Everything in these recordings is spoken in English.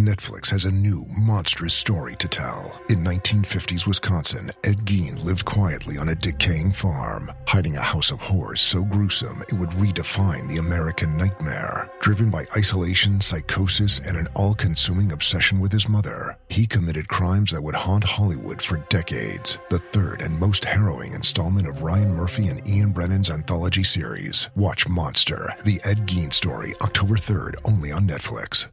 Netflix has a new, monstrous story to tell. In 1950s Wisconsin, Ed Gein lived quietly on a decaying farm, hiding a house of horrors so gruesome it would redefine the American nightmare. Driven by isolation, psychosis, and an all-consuming obsession with his mother, he committed crimes that would haunt Hollywood for decades. The third and most harrowing installment of Ryan Murphy and Ian Brennan's anthology series. Watch Monster, the Ed Gein story, October 3rd, only on Netflix.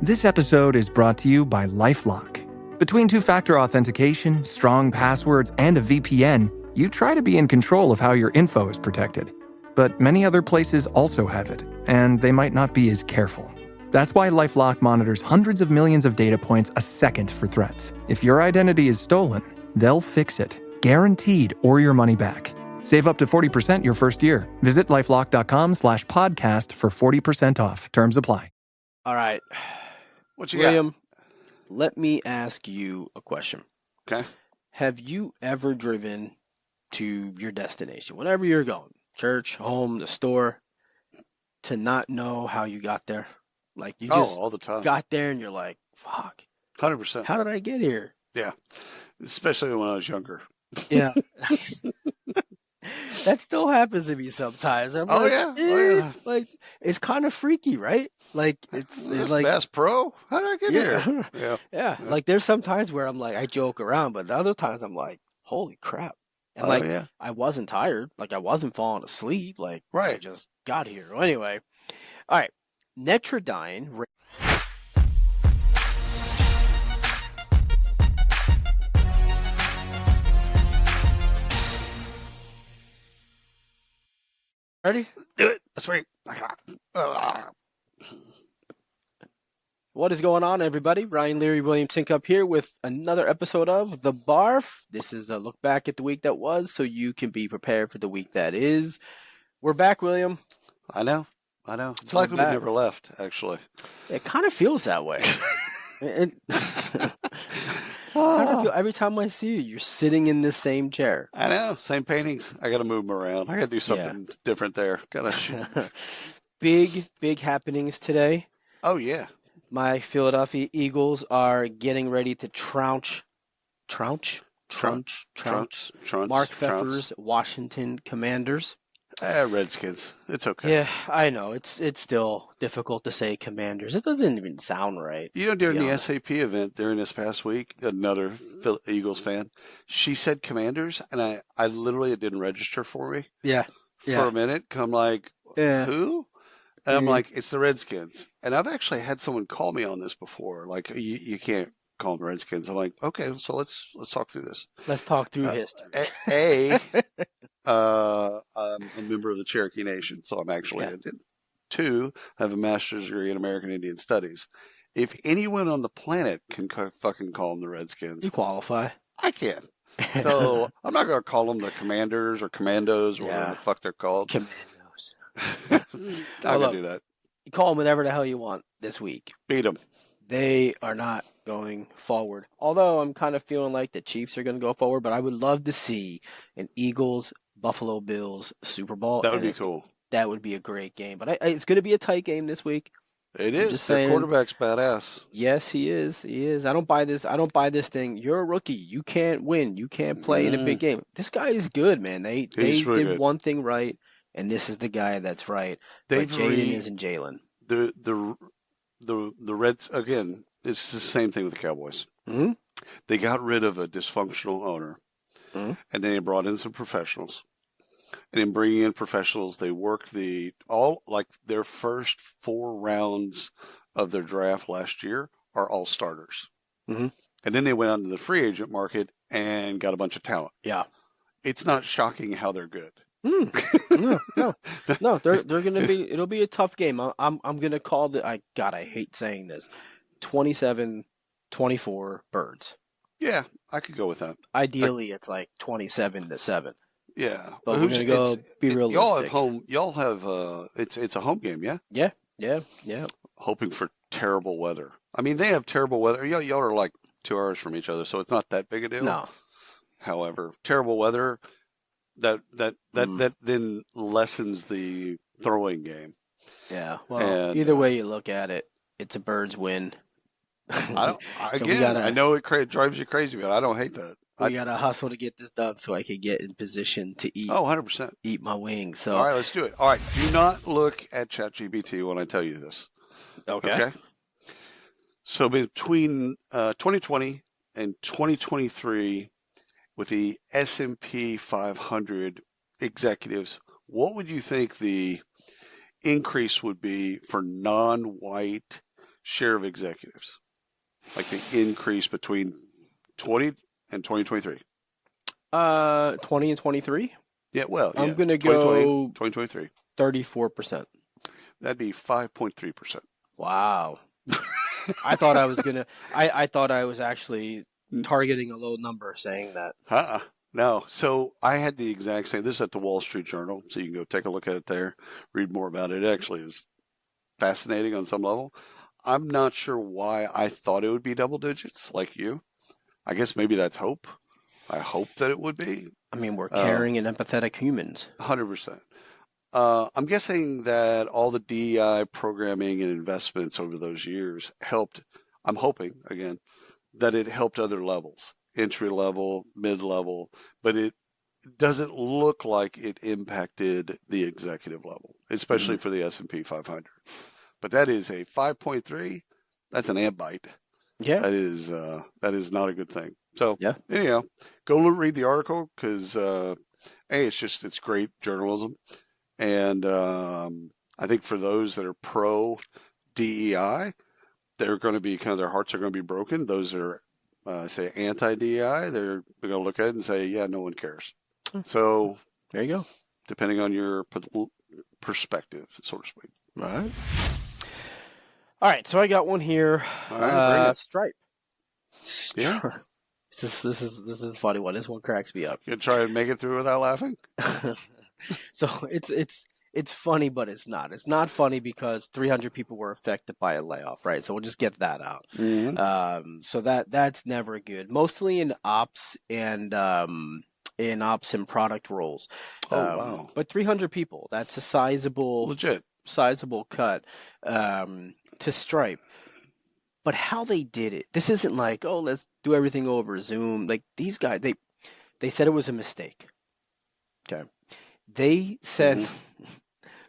This episode is brought to you by LifeLock. Between two-factor authentication, strong passwords, and a VPN, you try to be in control of how your info is protected. But many other places also have it, and they might not be as careful. That's why LifeLock monitors hundreds of millions of data points a second for threats. If your identity is stolen, they'll fix it, guaranteed, or your money back. Save up to 40% your first year. Visit LifeLock.com/podcast for 40% off. Terms apply. All right. What you William, let me ask you a question. got? Okay. Have you ever driven to your destination, wherever you're going, church, home, the store, to not know how you got there? Like you just all the time. got there and you're like, fuck, 100%. how did I get here? Yeah. Especially when I was younger. Yeah. That still happens to me sometimes. I'm Oh, like, yeah. Oh, yeah. Like, it's kind of freaky, right? Like, it's like, Bass Pro? How did I get here? Yeah. Yeah. Like, there's some times where I'm like, I joke around, but the other times I'm like, holy crap. And like, yeah. I wasn't tired. Like, I wasn't falling asleep. Like, I Right. just got here. Well, anyway. All right. Netrodyne. Ready? Do it. That's right. What is going on, everybody? Ryan Leary, William Tinkup here with another episode of The Barf. This is a look back at the week that was, so you can be prepared for the week that is. We're back, William. I know. It's We're like we back. never left, actually. It kind of feels that way. I kind of feel every time I see you, you're sitting in the same chair. I know. Same paintings. I got to move them around. I got to do something different there. Got to. Big happenings today. Oh, yeah. My Philadelphia Eagles are getting ready to trounce Mark Pfeffer's Washington Commanders. Redskins. It's okay. Yeah, I know. It's still difficult to say Commanders. It doesn't even sound right. You know, during the SAP event during this past week, another Eagles fan, she said Commanders, and I literally, it didn't register for me. Yeah. For a minute, 'cause I'm like, who? And I'm like, it's the Redskins. And I've actually had someone call me on this before. Like, you can't call them Redskins. I'm like, okay, so let's talk through this. Let's talk through history. I'm a member of the Cherokee Nation, so I'm actually two, I have a master's degree in American Indian Studies. If anyone on the planet can fucking call them the Redskins, You qualify. I can. So I'm not going to call them the Commanders or Commandos or whatever the fuck they're called. Commandos. Not going to do that. You call them whatever the hell you want this week. Beat them. They are not going forward. Although I'm kind of feeling like the Chiefs are going to go forward, but I would love to see an Eagles Buffalo Bills Super Bowl. That would be cool. That would be a great game. But it's going to be a tight game this week. It is. Their quarterback's badass. Yes, he is. He is. I don't buy this thing. You're a rookie. You can't win. You can't play in a big game. This guy is good, man. They really did good. one thing right, and this is the guy that's right. But Jaden isn't Jalen. The Reds, again, it's the same thing with the Cowboys. Mm-hmm. They got rid of a dysfunctional owner, Mm-hmm. and then they brought in some professionals. And in bringing in professionals, they worked their first 4 rounds of their draft last year are all starters. Mm-hmm. And then they went out to the free agent market and got a bunch of talent. Yeah. It's not shocking how they're good. No, they're gonna be. It'll be a tough game. I'm gonna call I hate saying this. 27-24 Birds. Yeah, I could go with that. Ideally, it's like 27-7. Yeah, but we're gonna go be realistic. Y'all have it's a home game, yeah. Yeah. Hoping for terrible weather. I mean, they have terrible weather. Y'all are like 2 hours from each other, so it's not that big a deal. No. However, terrible weather. That then lessens the throwing game. Yeah. Well, either way you look at it, It's a Birds win. I So know it drives you crazy, but I don't hate that. We got to hustle to get this done so I can get in position to eat. 100%. Eat my wings. So, all right, let's do it. All right, do not look at ChatGPT when I tell you this. Okay. So between 2020 and 2023, with the S&P 500 executives, what would you think the increase would be for non-white share of executives? Like the increase between 20 and 2023. 20 and 23? Yeah, well, I'm going to go 2023. 34%. That'd be 5.3%. Wow. I thought I was I thought I was actually targeting a low number saying that. No. So I had the exact same. This is at the Wall Street Journal, so you can go take a look at it there, read more about it. It actually is fascinating on some level. I'm not sure why I thought it would be double digits like you. I guess maybe that's hope. I hope that it would be. I mean, we're caring and empathetic humans. 100%. I'm guessing that all the DEI programming and investments over those years helped. I'm hoping, again, that it helped other levels, entry level, mid level, but it doesn't look like it impacted the executive level, especially for the S&P 500. But that is a 5.3. That's an ant bite. Yeah. That is not a good thing. So, yeah. Anyhow, go read the article because, it's great journalism. And I think for those that are pro DEI, they're going to be their hearts are going to be broken. Those that are, say, anti DEI, they're going to look at it and say, yeah, no one cares. So there you go. Depending on your perspective, so to speak. All right. So I got one here. All right, bring it. Stripe. Yeah. This is a funny one. This one cracks me up. You try and make it through without laughing? So it's funny, but it's not. It's not funny because 300 people were affected by a layoff, right? So we'll just get that out. Mm-hmm. So that's never good. Mostly in ops and product roles. Wow. But 300 people, that's a sizable cut to Stripe. But how they did it, this isn't like, oh, let's do everything over Zoom. Like these guys, they said it was a mistake. Okay. They sent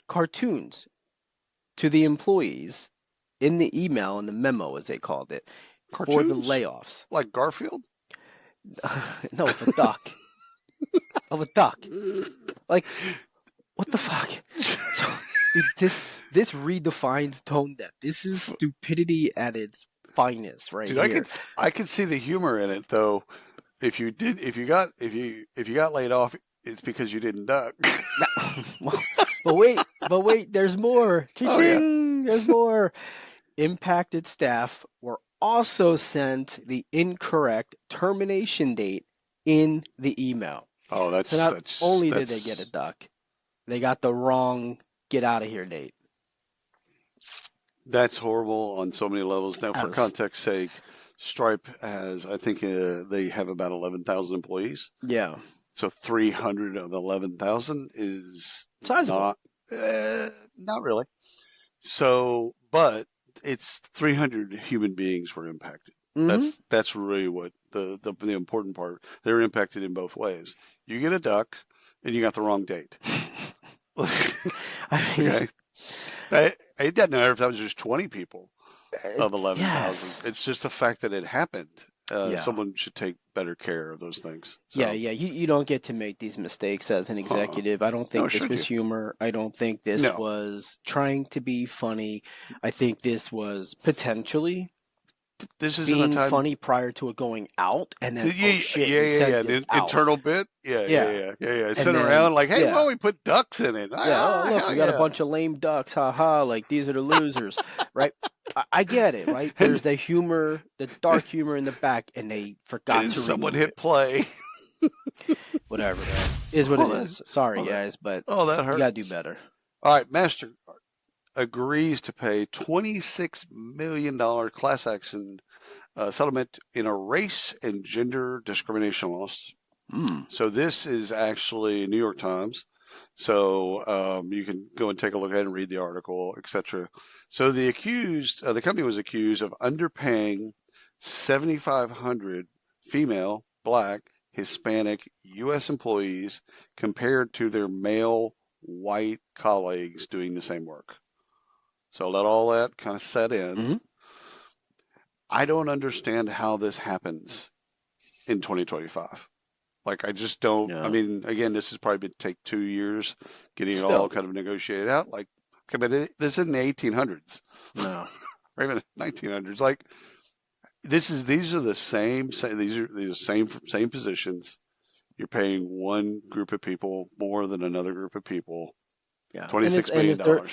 cartoons to the employees in the email, in the memo, as they called it, cartoons? For the layoffs. Like Garfield? No, of a duck. Of a duck. Like, what the fuck? So, dude, this redefines tone deaf. This is stupidity at its finest, right? Dude, I could see the humor in it though. If you got laid off, it's because you didn't duck. But wait, there's more. Cha-ching! There's more. Impacted staff were also sent the incorrect termination date in the email. Oh, that's so not only did they get a duck, they got the wrong get out of here date. That's horrible on so many levels. Now, for context's sake, Stripe has, I think they have about 11,000 employees. Yeah. So 300 of 11,000 is sizable. Not really. So, but it's 300 human beings were impacted. Mm-hmm. That's really what the important part. They're impacted in both ways. You get a duck, and you got the wrong date. Okay. It doesn't matter if that was just 20 people of 11,000. Yes. It's just the fact that it happened. Someone should take better care of those things. So. Yeah. You don't get to make these mistakes as an executive. I don't think this was humor. I don't think this was trying to be funny. I think this was potentially being funny prior to it going out, and then an internal bit. Yeah. Sit around like, hey, why don't we put ducks in it? Look, we got a bunch of lame ducks. Ha ha! Like these are the losers, right? I get it, right? There's the humor, the dark humor in the back, and they forgot to. Someone hit play. Whatever, man. Is what it is. Sorry, guys, but that hurts. You gotta do better. All right, Master agrees to pay $26 million class action settlement in a race and gender discrimination lawsuit. So this is actually New York Times. So you can go and take a look at it and read the article, etc. So the company was accused of underpaying 7,500 female, Black, Hispanic U.S. employees compared to their male white colleagues doing the same work. So let all that kind of set in. Mm-hmm. I don't understand how this happens in 2025. Like, I just don't. Yeah. I mean, again, this has probably been take 2 years getting it all kind of negotiated out. Like, okay, but this isn't the 1800s. No. Or even 1900s. Like, these are the same positions. You're paying one group of people more than another group of people. Yeah. $26 million.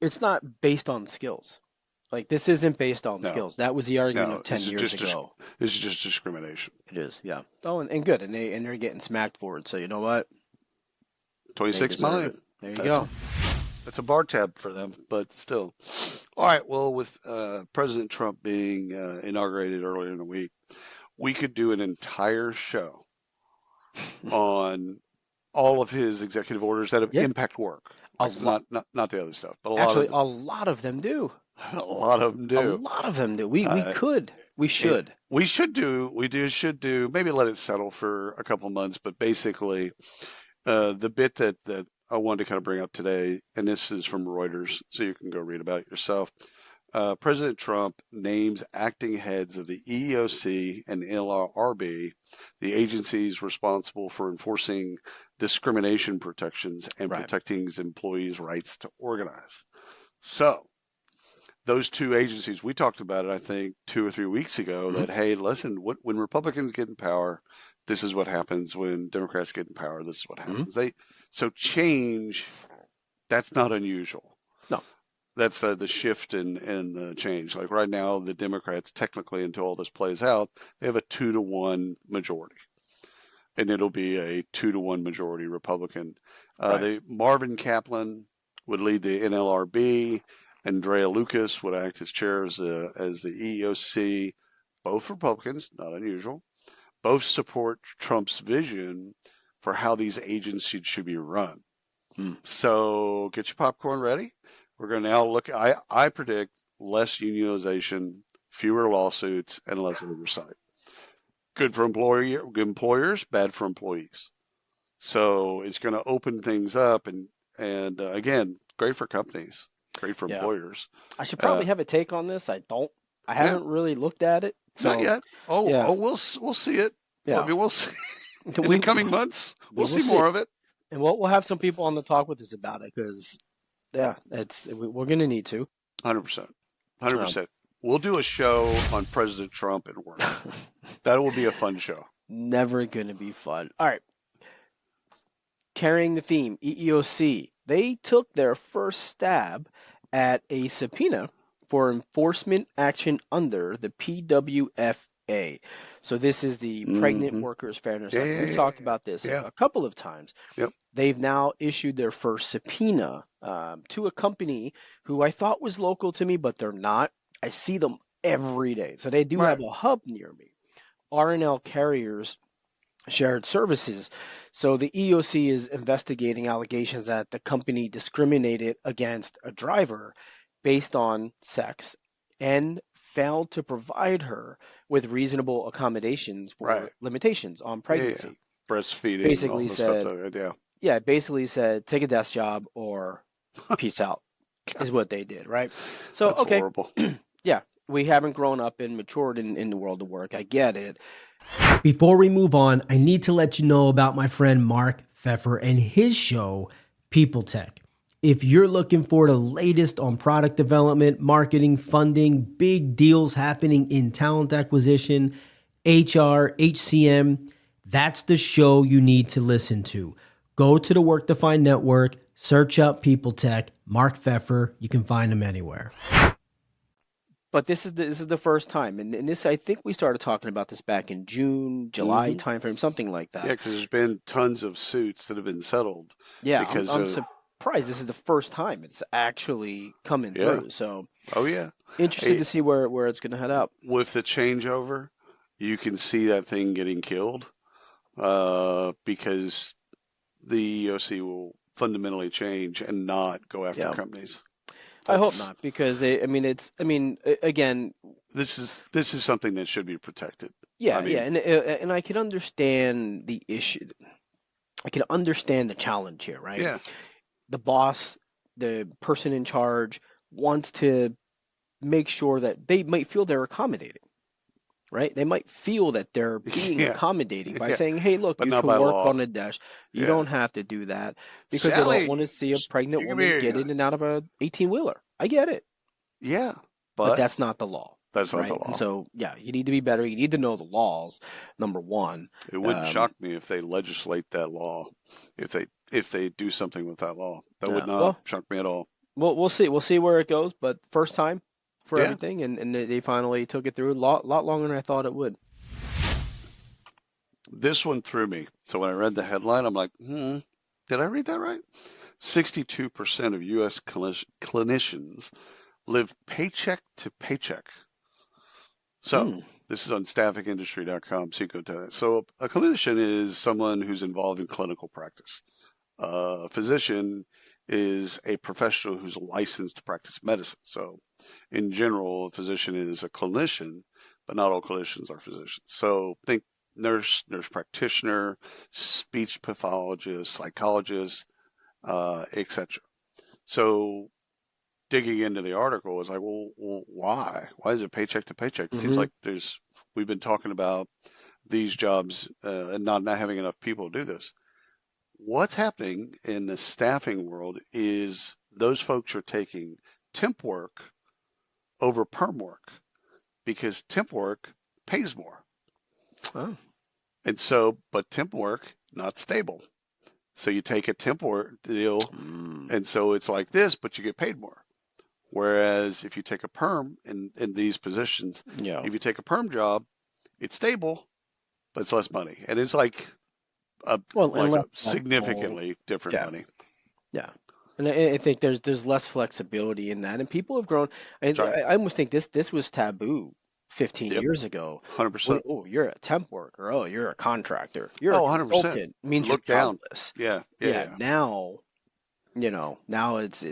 It's not based on skills. Like, this isn't based on skills. That was the argument of 10 years ago. This is just discrimination. It is, yeah. Oh, and good. And they're getting smacked for it. So you know what? 26 million. There you go. That's a bar tab for them, but still. All right. Well, with President Trump being inaugurated earlier in the week, we could do an entire show on all of his executive orders that have impact work. Not the other stuff, but a lot of them do. A lot of them do. A lot of them do. We should. We should do. Maybe let it settle for a couple months. But basically, the bit that I wanted to kind of bring up today, and this is from Reuters, so you can go read about it yourself. President Trump names acting heads of the EEOC and NLRB, the agencies responsible for enforcing discrimination protections and protecting employees' rights to organize. So, those two agencies, we talked about it, I think, 2 or 3 weeks ago, that, hey, listen, when Republicans get in power, this is what happens. When Democrats get in power, this is what happens. So change, that's not unusual. No. That's the shift and the change. Like right now, the Democrats, technically, until all this plays out, they have a 2-to-1 majority. And it'll be a 2-to-1 majority Republican. Marvin Kaplan would lead the NLRB. Andrea Lucas would act as chair as the EEOC. Both Republicans, not unusual. Both support Trump's vision for how these agencies should be run. So get your popcorn ready. We're going to now look. I predict less unionization, fewer lawsuits, and less oversight. Good for employers, bad for employees. So it's going to open things up, and again, great for companies. Great for employers. I should probably have a take on this. I don't. I haven't really looked at it. So, not yet. We'll see it. Yeah. I mean, we'll see. In the coming months, we'll see more of it. And we'll have some people on the talk with us about it because, we're going to need to. 100%. 100%. We'll do a show on President Trump at work. That will be a fun show. Never going to be fun. All right. Carrying the theme, EEOC. They took their first stab at a subpoena for enforcement action under the PWFA. So this is the Pregnant Workers Fairness Act. We've talked about this a couple of times. Yep. They've now issued their first subpoena to a company who I thought was local to me, but they're not. I see them every day. So they do have a hub near me. R&L Carriers Shared Services. So the EEOC is investigating allegations that the company discriminated against a driver based on sex and failed to provide her with reasonable accommodations for limitations on pregnancy. Breastfeeding. Basically and all said, stuff basically said, take a desk job or peace out is what they did, right? So, that's horrible. We haven't grown up and matured in the world of work. I get it. Before we move on, I need to let you know about my friend Mark Pfeffer and his show, People Tech. If you're looking for the latest on product development, marketing, funding, big deals happening in talent acquisition, HR, HCM, that's the show you need to listen to. Go to the Work Defined Network, search up People Tech, Mark Pfeffer. You can find him anywhere. But this is the first time, and this, I think we started talking about this back in June, July timeframe, something like that. Yeah, because there's been tons of suits that have been settled. Yeah, because I'm surprised this is the first time it's actually coming through. So, interested to see where it's going to head up. With the changeover, you can see that thing getting killed because the EEOC will fundamentally change and not go after companies. I hope not, because again, this is something that should be protected. Yeah, and I can understand the issue. I can understand the challenge here, right? Yeah. The boss, the person in charge, wants to make sure that they might feel they're accommodating, right? They might feel that they're being accommodating by saying, "Hey, look, but you can work on a desk. You don't have to do that," because Sally, they don't want to see a pregnant woman get in and out of a 18-wheeler. I get it. Yeah, but that's not the law. That's not the law. And so, you need to be better. You need to know the laws. Number one. It wouldn't shock me if they legislate that law. If they do something with that law, that would not shock me at all. Well, we'll see. We'll see where it goes. But first time for everything, and they finally took it through a lot longer than I thought it would. This one threw me. So when I read the headline, I'm like, did I read that right? 62% of U.S. clinicians live paycheck to paycheck. So this is on staffingindustry.com, so you go to that. So a clinician is someone who's involved in clinical practice. A physician is a professional who's licensed to practice medicine. So in general, a physician is a clinician, but not all clinicians are physicians. So think nurse practitioner, speech pathologist, psychologist, etc. So digging into the article was like, well, why? Why is it paycheck to paycheck? It seems like we've been talking about these jobs and not having enough people to do this. What's happening in the staffing world is those folks are taking temp work over perm work because temp work pays more. Oh. And so, but temp work, not stable. So you take a temp work deal, and so it's like this, but you get paid more. Whereas if you take a perm in these positions, if you take a perm job, it's stable, but it's less money. And it's like a significantly different money. Yeah. And I think there's less flexibility in that. And people have grown. I almost think this was taboo 15 years ago. 100%. Oh, you're a temp worker. Oh, you're a contractor. You're a consultant. 100%. Means look you're down. jobless. Yeah. Now, now it's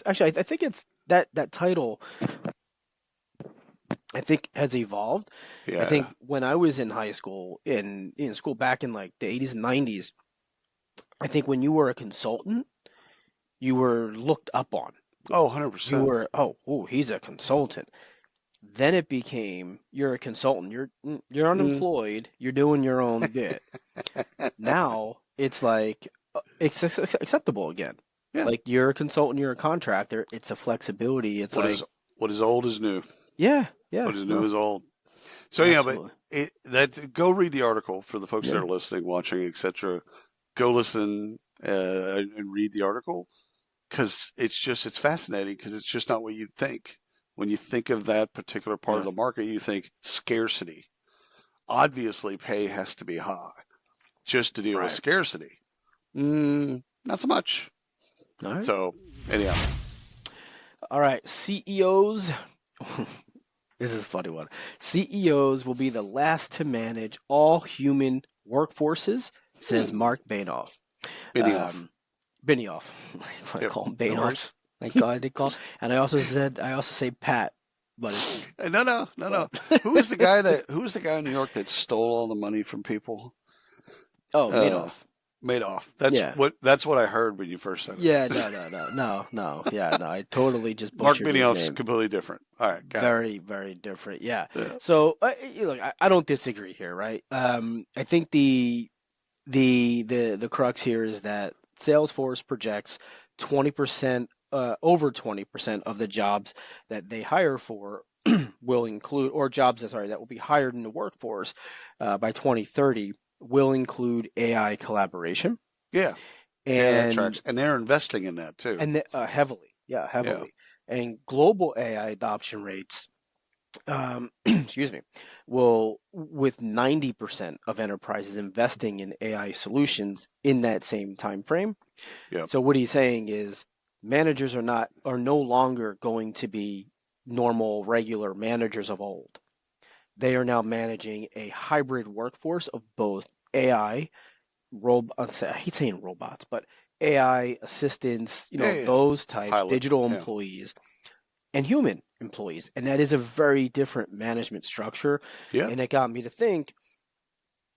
actually, I think it's that title, I think, has evolved. Yeah. I think when I was in high school, in school back in like the 80s and 90s, I think when you were a consultant, you were looked up on. Oh, 100%. You were, he's a consultant. Then it became, you're a consultant. You're unemployed. You're doing your own bit. Now it's like it's acceptable again. Yeah. Like you're a consultant, you're a contractor. It's a flexibility. It's what is old is new. Yeah. What is new is old. So absolutely. go read the article for the folks that are listening, watching, etc. Go listen and read the article because it's fascinating because it's just not what you'd think. When you think of that particular part of the market, you think scarcity. Obviously, pay has to be high just to deal with scarcity. Not so much. All right. So, anyhow. All right. CEOs. This is a funny one. CEOs will be the last to manage all human workforces, says Mark Benioff. Benioff. I call him Benioff. Thank God they call. And I also say Pat, but no. Who was the guy in New York that stole all the money from people? Oh, Madoff. Madoff. That's what I heard when you first said it. Yeah, no. Yeah, no. I totally just butchered Mark Benioff's completely different. All right, very, very different. Yeah. So look, I don't disagree here, right? I think the crux here is that Salesforce projects 20%. Over 20% of the jobs that they hire for will include, or jobs that will be hired in the workforce by 2030 will include AI collaboration. Yeah, and they're investing in that too, and heavily. And global AI adoption rates, will with 90% of enterprises investing in AI solutions in that same time frame. Yeah. So what he's saying is, managers are no longer going to be normal, regular managers of old. They are now managing a hybrid workforce of both AI, I hate saying robots, but AI assistants, those types, Pilot, digital employees, and human employees. And that is a very different management structure. Yeah. And it got me to think,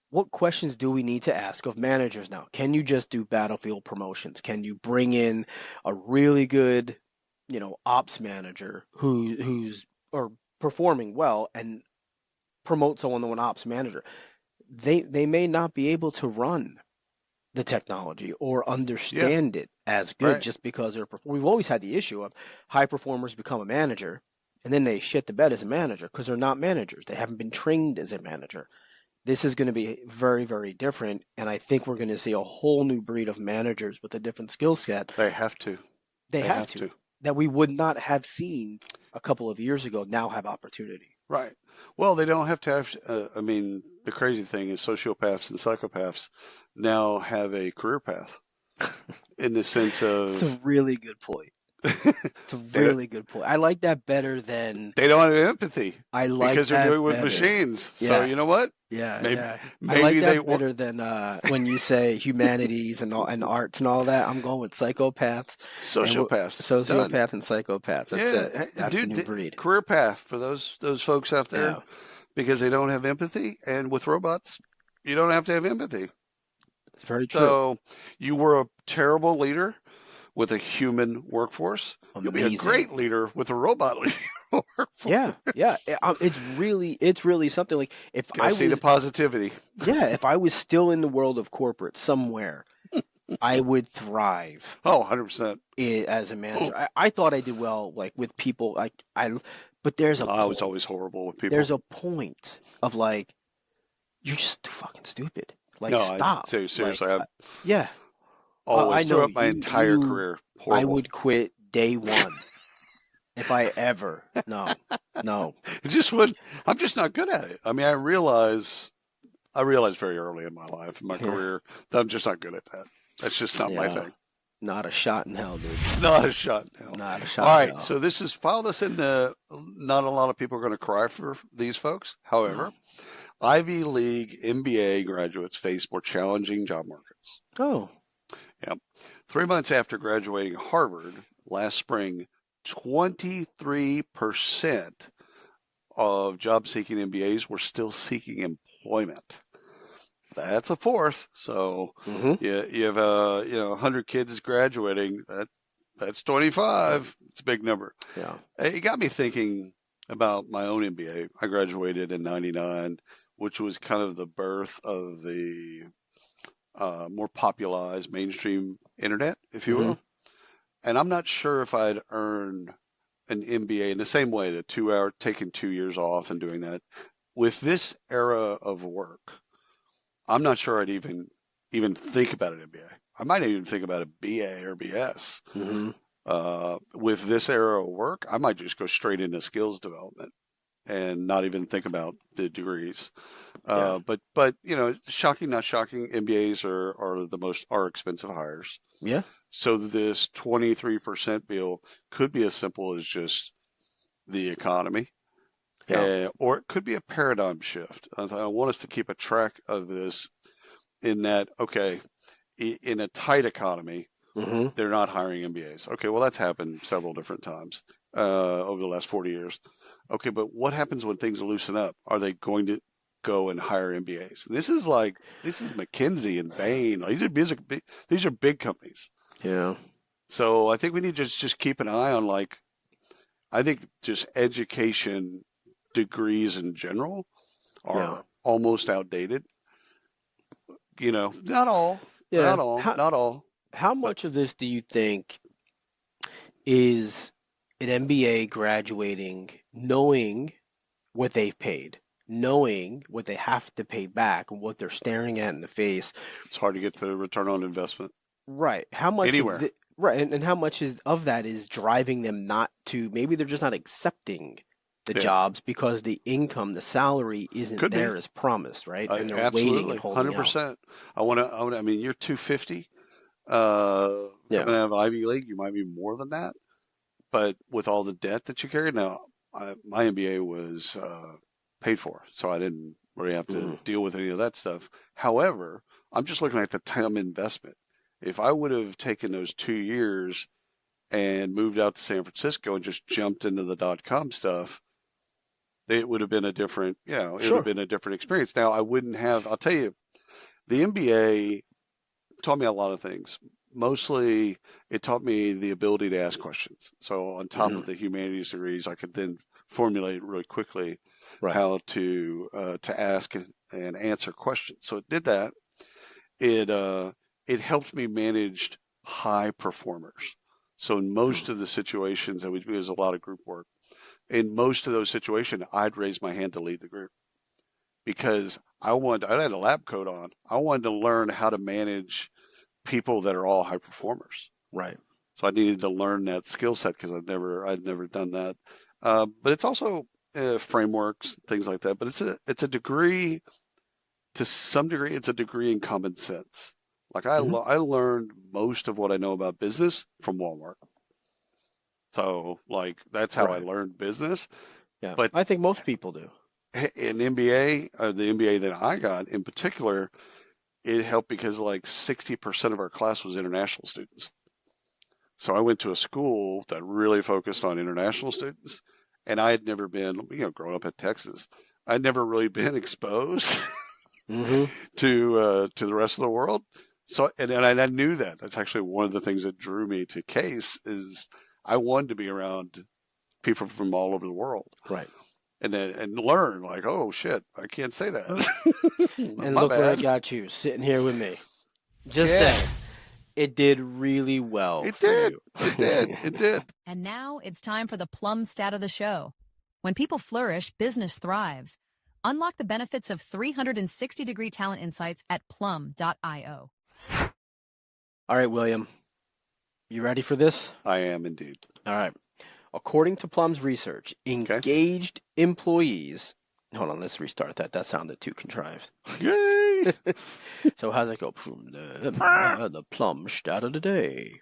what questions do we need to ask of managers now? Can you just do battlefield promotions? Can you bring in a really good, ops manager who's or performing well and promote someone to an ops manager? They may not be able to run the technology or understand it as good just because we've always had the issue of high performers become a manager and then they shit the bed as a manager because they're not managers. They haven't been trained as a manager. This is going to be very, very different, and I think we're going to see a whole new breed of managers with a different skill set. They have to. They have to. That we would not have seen a couple of years ago now have opportunity. Right. Well, they don't have to have, the crazy thing is sociopaths and psychopaths now have a career path in the sense of... It's a really good point. It's a really good point. I like that better than... They don't have empathy. I like because that they're doing it with better. machines. So you know what? Yeah, maybe I like that they better than when you say humanities and arts and all that. I'm going with psychopaths, sociopaths, and psychopaths. That's it. That's the new breed. Career path for those folks out there, because they don't have empathy. And with robots, you don't have to have empathy. It's very true. So you were a terrible leader with a human workforce. Amazing. You'll be a great leader with a robot leader. Yeah. It's really something. Like if I see the positivity. Yeah, if I was still in the world of corporate somewhere, I would thrive. 100%. As a manager, I thought I did well, like with people. But there's a. I was always horrible with people. There's a point of like, you're just too fucking stupid. Like, no, stop. Seriously, like, I always throughout my entire career. Horrible. I would quit day one. If I ever, no. It just would. I'm just not good at it. I mean, I realized very early in my life, in my career, that I'm just not good at that. That's just not my thing. Not a shot in hell, dude. Not a shot in hell. Not a shot All in right, hell. so this is, file this in the, not a lot of people are going to cry for these folks. However, Ivy League MBA graduates face more challenging job markets. Oh. Yep. 3 months after graduating Harvard last spring, 23% of job-seeking MBAs were still seeking employment. That's a fourth. So you have 100 kids graduating. That's 25. It's a big number. Yeah. It got me thinking about my own MBA. I graduated in '99, which was kind of the birth of the more popularized mainstream internet, if you will. And I'm not sure if I'd earned an MBA in the same way, that taking 2 years off and doing that. With this era of work, I'm not sure I'd even think about an MBA. I might even think about a BA or BS. With this era of work, I might just go straight into skills development and not even think about the degrees. But shocking, not shocking, MBAs are expensive hires. Yeah. So this 23% bill could be as simple as just the economy, or it could be a paradigm shift. I want us to keep a track of this in that, okay, in a tight economy, they're not hiring MBAs. Okay, well, that's happened several different times over the last 40 years. Okay, but what happens when things loosen up? Are they going to go and hire MBAs? And this is McKinsey and Bain. These are big companies. Yeah. So I think we need to just keep an eye on, I think just education degrees in general are almost outdated. Not all. Yeah. Not all. How much of this do you think is an MBA graduating knowing what they've paid, knowing what they have to pay back and what they're staring at in the face? It's hard to get the return on investment. Right. How much anywhere? Right. And how much of that is driving them not to, maybe they're just not accepting the jobs because the income, the salary isn't there as promised, right? And they're waiting and holding 100%. Out. You're 250. Coming out of Ivy League, you might be more than that. But with all the debt that you carry, now, my MBA was paid for, so I didn't really have to deal with any of that stuff. However, I'm just looking at the time investment. if I would have taken those 2 years and moved out to San Francisco and just jumped into the .com stuff, it would have been a different, it would have been a different experience. Now, I wouldn't have, I'll tell you, the MBA taught me a lot of things. Mostly, it taught me the ability to ask questions. So on top of the humanities degrees, I could then formulate really quickly how to ask and answer questions. So it did that. It helped me manage high performers. So in most of the situations, it was a lot of group work. In most of those situations, I'd raise my hand to lead the group because I had a lab coat on. I wanted to learn how to manage people that are all high performers. Right. So I needed to learn that skill set because I'd never done that. But it's also frameworks, things like that. But it's a degree, to some degree, it's a degree in common sense. Like I learned most of what I know about business from Walmart. So like that's how I learned business. Yeah, but I think most people do. In MBA, the MBA that I got in particular, it helped because like 60% of our class was international students. So I went to a school that really focused on international students, and I had never been, growing up in Texas, I'd never really been exposed to the rest of the world. So, and I knew that. That's actually one of the things that drew me to Case is I wanted to be around people from all over the world. Right. And learn like, oh shit, I can't say that. And look where I got you, sitting here with me. Just saying. It did really well. It did. It did. And now it's time for the Plum stat of the show. When people flourish, business thrives. Unlock the benefits of 360-degree talent insights at plum.io. All right, William. You ready for this? I am indeed. All right. According to Plum's research, engaged employees... Hold on, let's restart that. That sounded too contrived. Yay! So how's it go? The Plum stat of the day.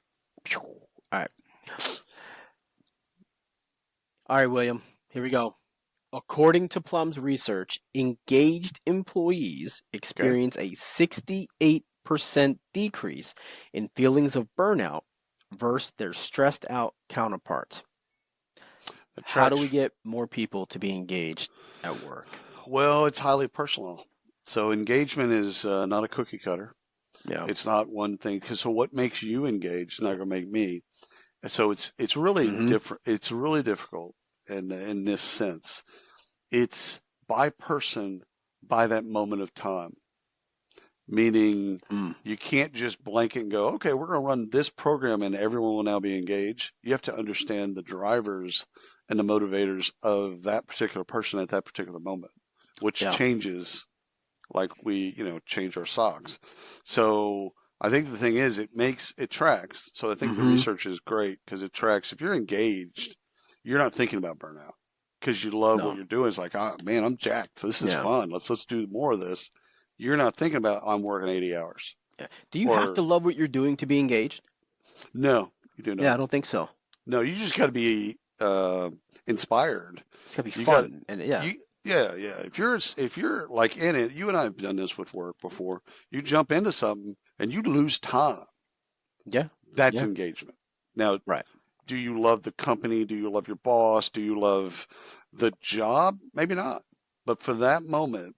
All right. All right, William. Here we go. According to Plum's research, engaged employees experience a 68% decrease in feelings of burnout versus their stressed out counterparts. How do we get more people to be engaged at work? Well, it's highly personal. So engagement is not a cookie cutter. Yeah. It's not one thing. So what makes you engaged is not going to make me. So it's really different. It's really difficult in this sense. It's by person, by that moment of time. Meaning you can't just blanket and go, okay, we're going to run this program and everyone will now be engaged. You have to understand the drivers and the motivators of that particular person at that particular moment, which changes like we, change our socks. So I think the thing is it tracks. So I think the research is great because it tracks. If you're engaged, you're not thinking about burnout because you love what you're doing. It's like, oh man, I'm jacked. This is fun. Let's do more of this. You're not thinking about I'm working 80 hours. Yeah. Do you have to love what you're doing to be engaged? No, you do not. Yeah, I don't think so. No, you just got to be inspired. It's got to be fun. If you're like in it, you and I have done this with work before. You jump into something and you lose time. Yeah. That's engagement. Now, do you love the company? Do you love your boss? Do you love the job? Maybe not. But for that moment,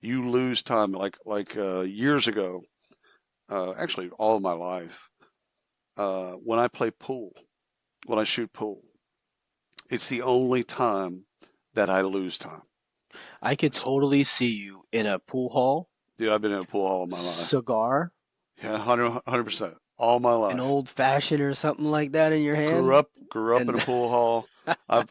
you lose time. Like years ago, actually all of my life, when I play pool, when I shoot pool, it's the only time that I lose time. I could totally see you in a pool hall. Dude, I've been in a pool hall all my life. Cigar. Yeah, 100%. All my life. An old fashioned or something like that in your hand. Grew up in a pool hall. I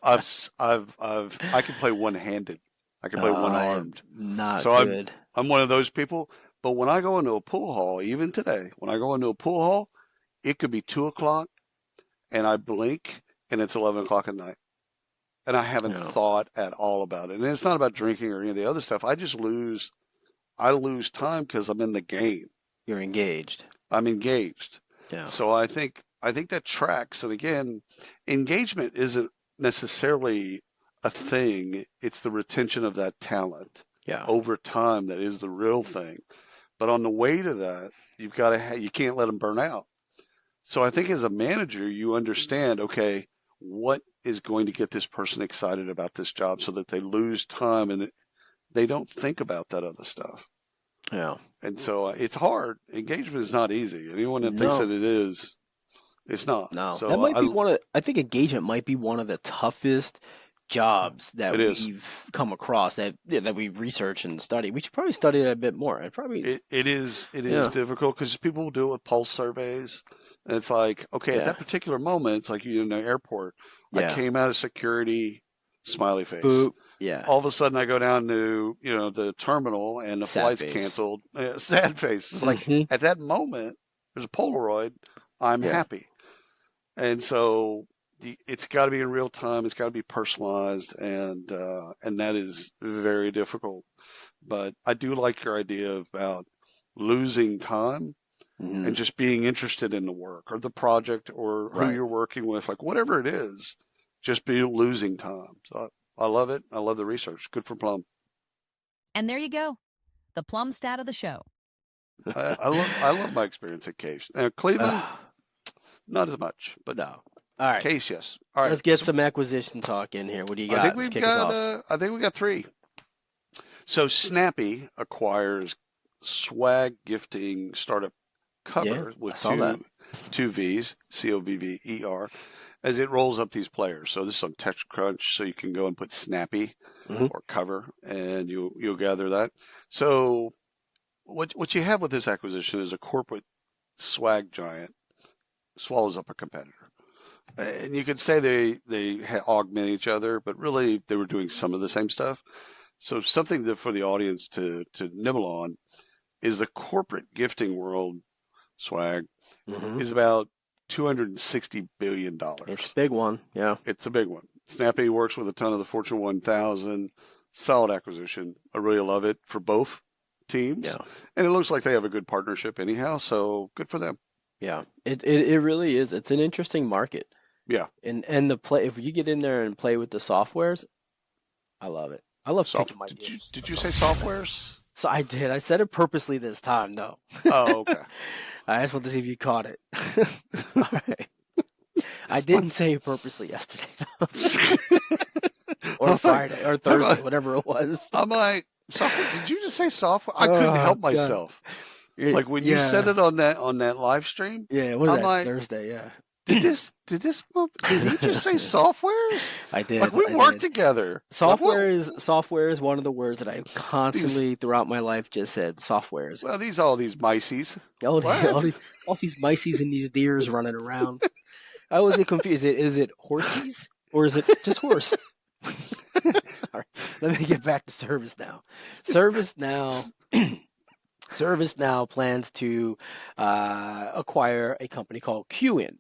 can play one-handed. I can play one-armed. Not so good. I'm one of those people. But when I go into a pool hall, even today, when I go into a pool hall, it could be 2:00 and I blink and it's 11 o'clock at night. And I haven't thought at all about it. And it's not about drinking or any of the other stuff. I lose time because I'm in the game. You're engaged. I'm engaged. Yeah. So I think that tracks. And again, engagement isn't necessarily a thing. It's the retention of that talent over time that is the real thing. But on the way to that, you can't let them burn out. So I think as a manager, you understand, okay, what is going to get this person excited about this job so that they lose time and they don't think about that other stuff. Yeah. And so it's hard. Engagement is not easy. Anyone that thinks that it is, it's not. No. So That might be I think engagement might be one of the toughest jobs that we've come across that we research and study. We should probably study it a bit more. It is difficult because people will do it with pulse surveys. And it's like, okay, at that particular moment, it's like you're in the airport. I came out of security, smiley face. Boop. Yeah. All of a sudden I go down to, the terminal and the flight's canceled. Sad face. It's like at that moment, there's a Polaroid. I'm happy. And so it's got to be in real time. It's got to be personalized. And that is very difficult. But I do like your idea about losing time and just being interested in the work or the project or who you're working with, like whatever it is, just be losing time. So I love it. I love the research. Good for Plum. And there you go. The Plum stat of the show. I love my experience at Case. Cleveland, not as much, but no. All right. Case, yes. All right. Let's get some acquisition talk in here. What do you got? I think we got 3. So Snappy acquires swag gifting startup Cover with two V's, COVVER, as it rolls up these players. So this is on TechCrunch, so you can go and put Snappy or Cover, and you'll gather that. So what you have with this acquisition is a corporate swag giant swallows up a competitor. And you could say they augment each other, but really they were doing some of the same stuff. So something that for the audience to nibble on is the corporate gifting world. Swag is about $260 billion. It's a big one. Yeah. It's a big one. Snappy works with a ton of the Fortune 1000. Solid acquisition. I really love it for both teams. Yeah. And it looks like they have a good partnership anyhow, so good for them. Yeah. It really is. It's an interesting market. Yeah. And if you get in there and play with the softwares, I love it. I love picking my gifts. Did you say softwares? So I did. I said it purposely this time, though. Oh, okay. I just want to see if you caught it. All right. I didn't say it purposely yesterday, though. Or Friday, or Thursday, whatever it was. I'm like, software, did you just say software? I couldn't help myself. Like when you said it on that live stream. Yeah, it was Thursday, yeah. Did he just say softwares? I did. Like we work together. Software is one of the words that I constantly throughout my life just said. Softwares. Well, all these mices. All these mices and these deers running around. I was confused. Is it horsies or is it just horse? All right, let me get back to ServiceNow. ServiceNow plans to acquire a company called QN.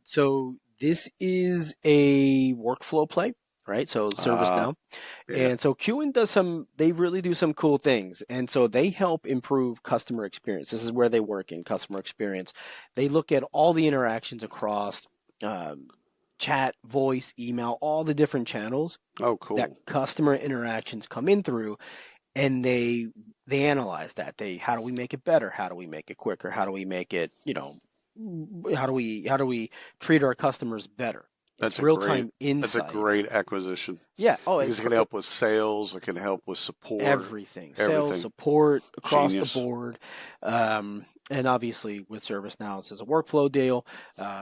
So this is a workflow play, right? So ServiceNow. And so QN they really do some cool things. And so they help improve customer experience. This is where they work in customer experience. They look at all the interactions across chat, voice, email, all the different channels that customer interactions come in through. And they analyze that. How do we make it better? How do we make it quicker? How do we make it, how do we treat our customers better? That's real-time insights. That's a great acquisition. Yeah. Oh, it can help with sales. It can help with support. Everything. Sales, support, across the board. And obviously with ServiceNow, it's a workflow deal.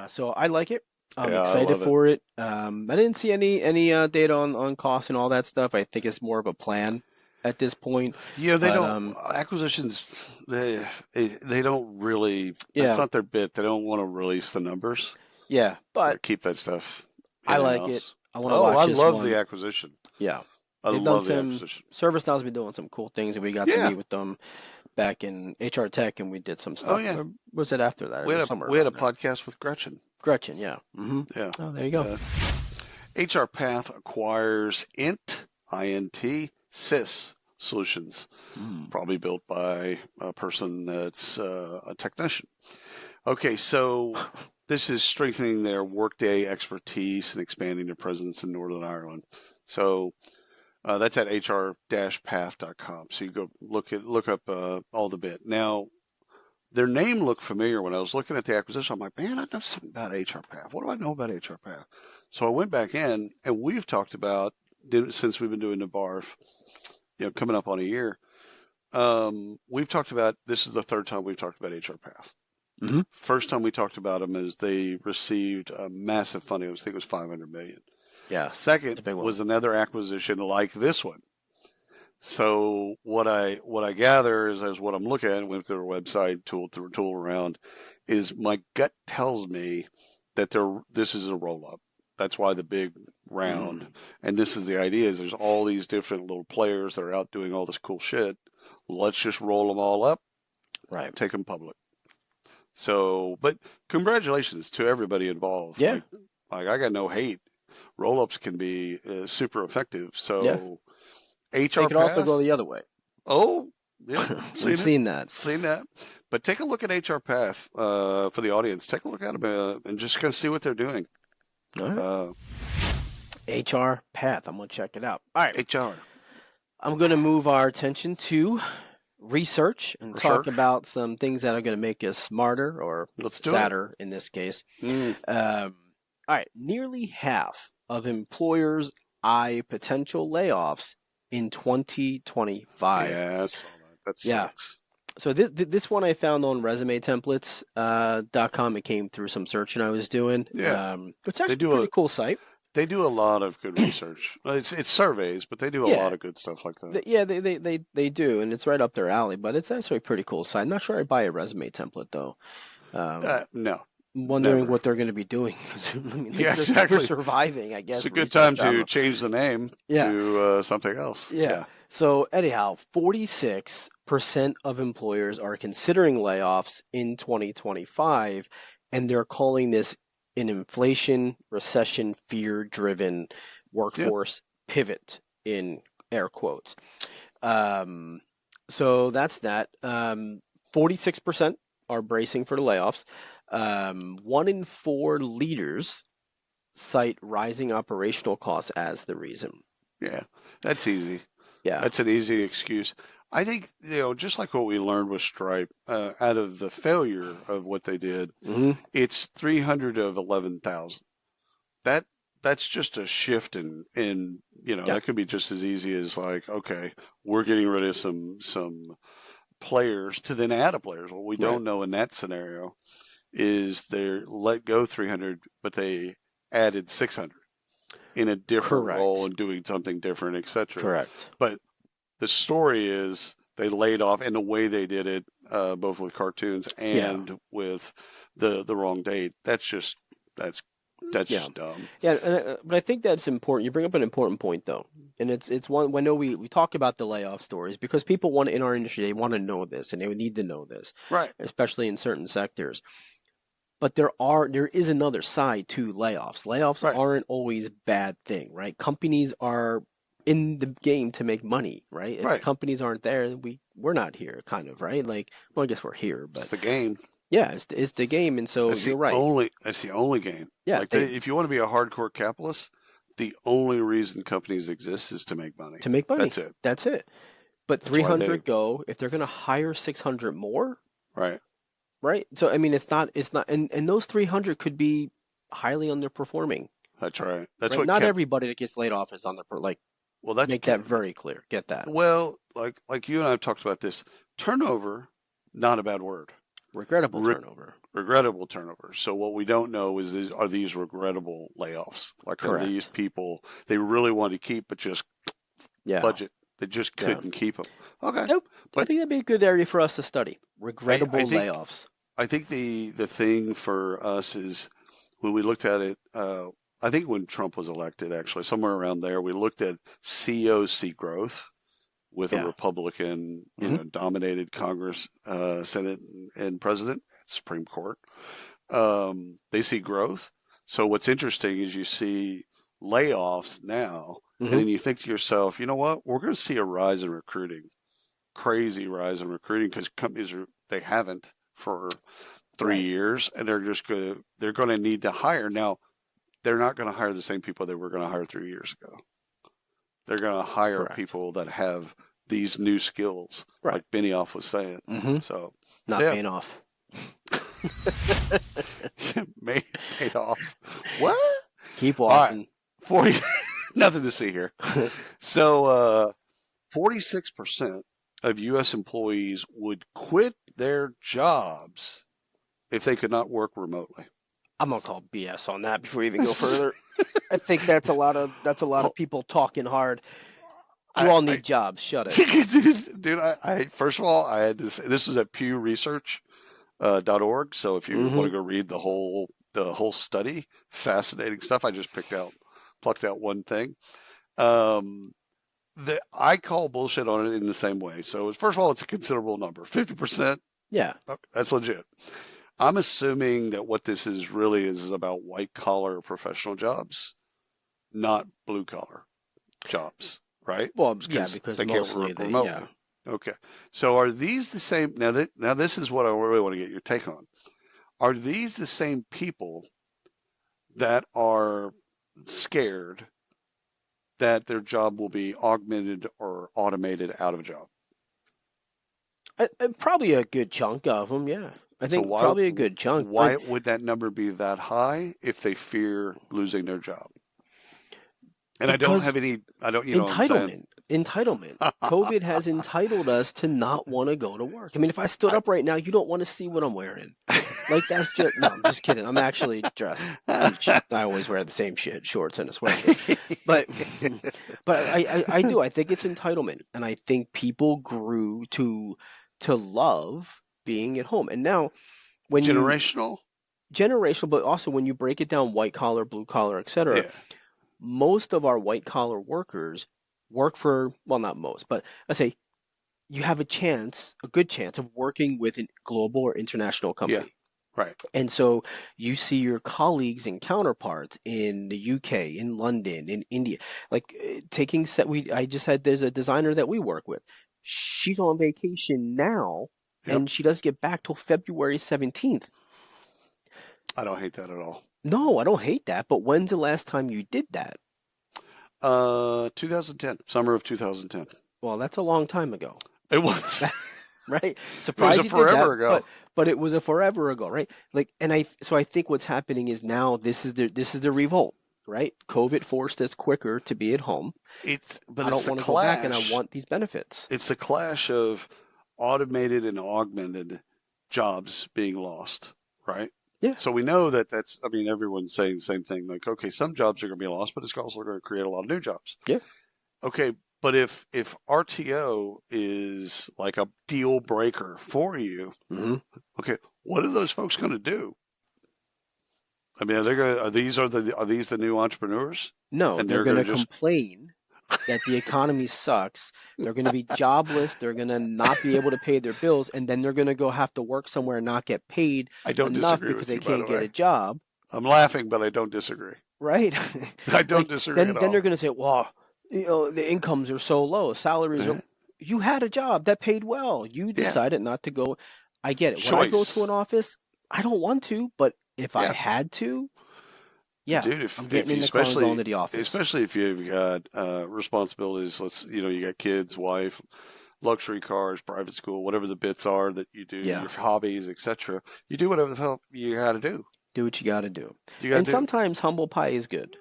So I like it. I'm excited for it. I didn't see any data on cost and all that stuff. I think it's more of a plan at this point. Yeah, they don't acquisitions. They don't really. Yeah, it's not their bit. They don't want to release the numbers. Yeah, but keep that stuff. I like it. I want to watch this I love the acquisition. Yeah, I love the acquisition. ServiceNow's been doing some cool things, and we got to meet with them back in HR Tech, and we did some stuff. Oh yeah, or was it after that? We had a podcast with Gretchen. Yeah. Mm-hmm. Yeah. Oh, there you go. HR Path acquires INT Sys Solutions, probably built by a person that's a technician. Okay, so this is strengthening their Workday expertise and expanding their presence in Northern Ireland. So that's at hr-path.com. So you go look up all the bit. Now, their name looked familiar when I was looking at the acquisition. I'm like, man, I know something about HRPath. What do I know about HRPath? So I went back in, and we've talked about, since we've been doing the BARF, coming up on a year, we've talked about, this is the third time we've talked about HRPath. Mm-hmm. First time we talked about them is they received a massive funding. I think it was $500 million. Yeah. Second was another acquisition like this one. So what I gather is, as what I'm looking at, went through their website, tool around, is my gut tells me that this is a roll up. That's why the big round, and this is the idea: is there's all these different little players that are out doing all this cool shit. Let's just roll them all up, right? Take them public. So, but congratulations to everybody involved. Yeah, like I got no hate. Roll ups can be super effective. So. Yeah. HR they could also go the other way. Oh, yeah. Seen that. Seen that. But take a look at HRPath for the audience. Take a look at them and just kind of see what they're doing. All right. HRPath. I'm going to check it out. All right. HR. I'm going to move our attention to research and talk about some things that are going to make us smarter or sadder in this case. All right. Nearly half of employers eye potential layoffs in 2025. Yes, that sucks. So this one I found on resumetemplates.com. It came through some searching I was doing. Yeah. Which is actually a pretty cool site. They do a lot of good research. It's surveys, but they do a lot of good stuff like that. They do, and it's right up their alley. But it's actually a pretty cool site. I'm not sure I'd buy a resume template though. No. Wondering what they're going to be doing. I mean, exactly. They're surviving, I guess. It's a good time to change the name to something else. Yeah. So anyhow, 46% of employers are considering layoffs in 2025, and they're calling this an inflation, recession, fear-driven workforce pivot, in air quotes. So that's that. 46% are bracing for the layoffs. 1 in 4 leaders cite rising operational costs as the reason. Yeah, that's easy. Yeah, that's an easy excuse. I think, just like what we learned with Stripe, out of the failure of what they did, it's 300 of 11,000. That's just a shift in that could be just as easy as like, okay, we're getting rid of some players to then add a players. What we don't know in that scenario is they let go 300, but they added 600 in a different role and doing something different, etc. Correct. But the story is they laid off, and the way they did it, both with cartoons and with the wrong date, that's just dumb. Yeah, but I think that's important. You bring up an important point, though, and it's one. I know we talk about the layoff stories because people want in our industry, they want to know this, and they would need to know this, right? Especially in certain sectors. But there is another side to layoffs. Layoffs aren't always a bad thing, right? Companies are in the game to make money, right? If companies aren't there, we're not here, kind of, right? Like, well, I guess we're here, but it's the game. Yeah, it's the game, and so you're right. That's the only game. Yeah, like if you want to be a hardcore capitalist, the only reason companies exist is to make money. To make money. That's it. But 300 go if they're going to hire 600 more. Right. Right. So I mean, it's not, and those 300 could be highly underperforming. That's right. That's what. Not everybody that gets laid off is Well, that's make that very clear. Get that. Well, like you and I have talked about this. Turnover, not a bad word. Regrettable turnover. Regrettable turnover. So what we don't know is are these regrettable layoffs? Like, are these people they really want to keep, but just budget? They just couldn't keep them. Okay. Nope. But I think that'd be a good area for us to study. Regrettable layoffs. I think the thing for us is when we looked at it, I think when Trump was elected, actually, somewhere around there, we looked at COC growth with a Republican dominated Congress, Senate, and President, Supreme Court. They see growth. So what's interesting is you see layoffs now, and then you think to yourself, you know what? We're going to see a rise in recruiting, crazy rise in recruiting, because companies they haven't for 3 years, and they're going to need to hire. Now, they're not going to hire the same people they were going to hire 3 years ago. They're going to hire people that have these new skills, like Benioff was saying. So Not paying off. Made off. What? Keep walking. Right. 40. Nothing to see here. So, 46% of U.S. employees would quit their jobs if they could not work remotely. I'm gonna call BS on that before we even go further. I think that's a lot of people talking hard. You all need jobs. Shut it, dude. I first of all, I had to say, this is at Pew Research. .org. So if you want to go read the whole study, fascinating stuff. I just plucked out one thing. I call bullshit on it in the same way. So first of all, it's a considerable number, 50%. Yeah, that's legit. I'm assuming that what this is really is about white collar professional jobs, not blue collar jobs, right? Well, yeah, because they can't work remotely. Yeah. Okay. So are these the same? Now this is what I really want to get your take on. Are these the same people that are scared that their job will be augmented or automated out of a job? Probably a good chunk of them, yeah. I think probably a good chunk. Why would that number be that high if they fear losing their job? And I don't have any. I don't. Entitlement. COVID has entitled us to not want to go to work. I mean, if I stood up right now, you don't want to see what I'm wearing. Like that's just no. I'm just kidding. I'm actually dressed. I always wear the same shit, shorts and a sweatshirt. But I do. I think it's entitlement, and I think people grew to love being at home. And now, when generational, but also when you break it down, white collar, blue collar, etc. Yeah. Most of our white collar workers work for, well, not most, but I say you have a good chance of working with a global or international company. Yeah, right. And so you see your colleagues and counterparts in the UK, in London, in India, like there's a designer that we work with. She's on vacation now, and she doesn't get back till February 17th. I don't hate that at all. No, I don't hate that, but when's the last time you did that? 2010, summer of 2010. Well, that's a long time ago. It was. Right? Surprised it was forever ago. But it was a forever ago, right? Like, and I think what's happening is now this is the revolt, right? COVID forced us quicker to be at home. I don't want to go back, and I want these benefits. It's the clash of automated and augmented jobs being lost, right? Yeah. So we know that's, I mean, everyone's saying the same thing. Like, okay, some jobs are going to be lost, but it's also going to create a lot of new jobs. Yeah. Okay, but if RTO is like a deal breaker for you, okay, what are those folks going to do? I mean, are these the new entrepreneurs? No, and they're going to complain that the economy sucks. They're going to be jobless. They're going to not be able to pay their bills, and then they're going to go have to work somewhere and not get paid enough because they can't get a job. I'm laughing, but I don't disagree. Right? I don't disagree at all. Then they're going to say, well, the incomes are so low. Salaries are... You had a job that paid well. You decided not to go. I get it. When I go to an office, I don't want to, but if I had to... Yeah, dude, I'm getting in the car and going to the office. Especially if you've got responsibilities, you got kids, wife, luxury cars, private school, whatever the bits are that you do, your hobbies, etc. You do whatever the hell you got to do. Do what you got to do. Sometimes humble pie is good.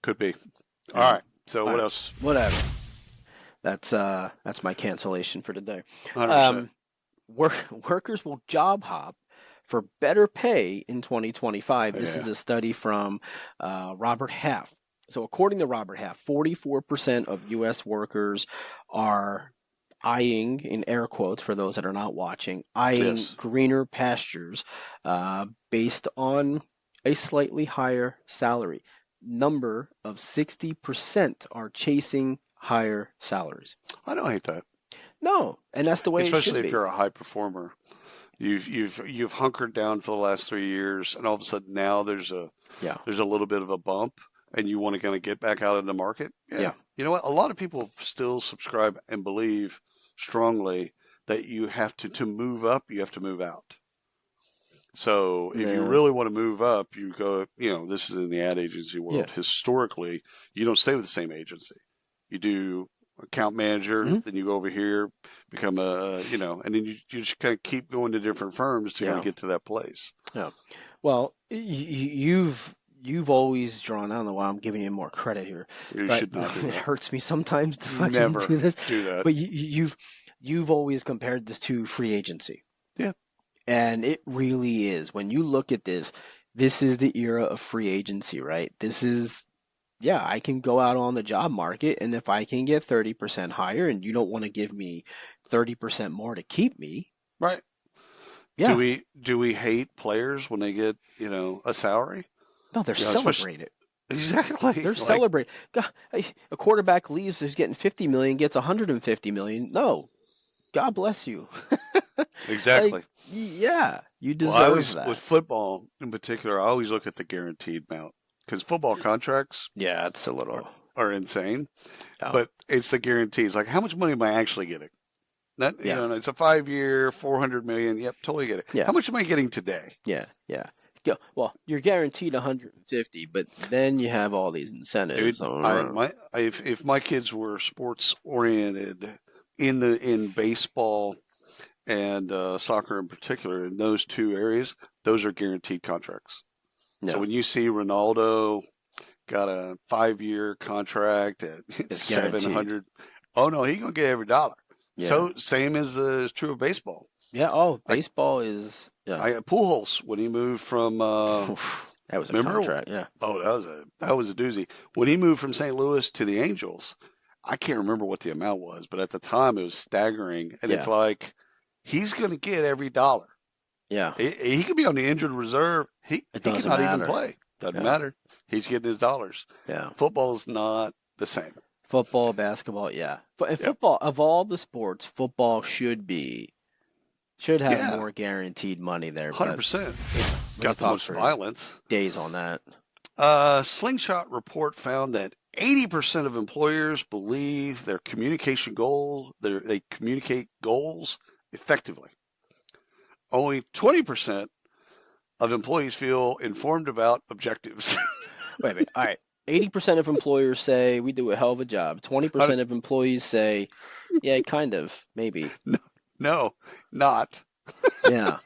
Could be. All right. So what else? Whatever. That's my cancellation for today. 100%. Workers will job hop for better pay in 2025. This is a study from Robert Half. So according to Robert Half, 44% of U.S. workers are eyeing, in air quotes for those that are not watching, greener pastures based on a slightly higher salary. Number of 60% are chasing higher salaries. I don't hate that. No, and that's the way it should be. Especially if you're a high performer. You've hunkered down for the last 3 years, and all of a sudden now there's a little bit of a bump, and you want to kind of get back out in the market. Yeah. You know what? A lot of people still subscribe and believe strongly that you have to move up, you have to move out. So if you really want to move up, you go. This is in the ad agency world. Historically, you don't stay with the same agency. You do account manager. Mm-hmm. Then you go over here, become a, and then you just kind of keep going to different firms to kind of get to that place. Yeah. Well, you've always drawn. I don't know why I'm giving you more credit here. You but should not do that. It hurts me sometimes to fucking Never do this. do that. But you've always compared this to free agency. Yeah. And it really is. When you look at this is the era of free agency, right? This is, I can go out on the job market, and if I can get 30% higher, and you don't want to give me 30% more to keep me, right? Yeah. Do we hate players when they get a salary? No, they're celebrated. Exactly. They're celebrated. God, a quarterback leaves, who's getting $50 million, gets $150 million. No, God bless you. Exactly. You deserve that. With football in particular, I always look at the guaranteed amount because football contracts, it's a little are insane. Yeah. But it's the guarantees. Like, how much money am I actually getting? It's a 5-year, $400 million. Yep, totally get it. Yeah. How much am I getting today? Yeah. Well, you're guaranteed 150, but then you have all these incentives. Dude, if my kids were sports oriented in baseball and soccer in particular, in those two areas, those are guaranteed contracts. No. So when you see Ronaldo got a 5-year contract at $700, oh no, he's gonna get every dollar. Yeah. So same as true of baseball. Yeah. Oh, baseball is. Yeah. Pujols, when he moved from. That was a contract. Yeah. Oh, that was a doozy. When he moved from St. Louis to the Angels, I can't remember what the amount was, but at the time it was staggering. And it's like, he's going to get every dollar. Yeah. He could be on the injured reserve. He could not even play. Doesn't matter. He's getting his dollars. Yeah. Football's not the same. Football, basketball, football, of all the sports, football should have more guaranteed money there. 100%. Got the most violence. Days on that. Slingshot report found that 80% of employers believe they communicate goals effectively. Only 20% of employees feel informed about objectives. Wait a minute. All right. 80% of employers say we do a hell of a job. 20% of employees say, yeah, kind of, maybe. No, not. Yeah.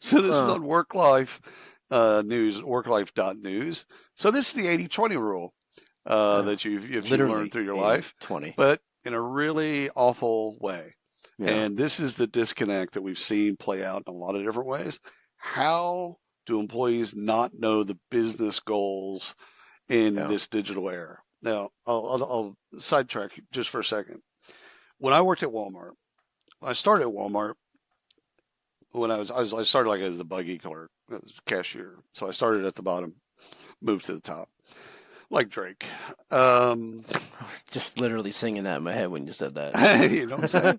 So this is on WorkLife News, WorkLife.news. So this is the 80-20 rule that you've learned through your life, 20, but in a really awful way. Yeah. And this is the disconnect that we've seen play out in a lot of different ways. How do employees not know the business goals in this digital era? Now, I'll sidetrack just for a second. When I worked at Walmart, I started at Walmart when I started like as a buggy clerk, as a cashier. So I started at the bottom, moved to the top, like Drake. I was just literally singing that in my head when you said that. You know what I'm saying?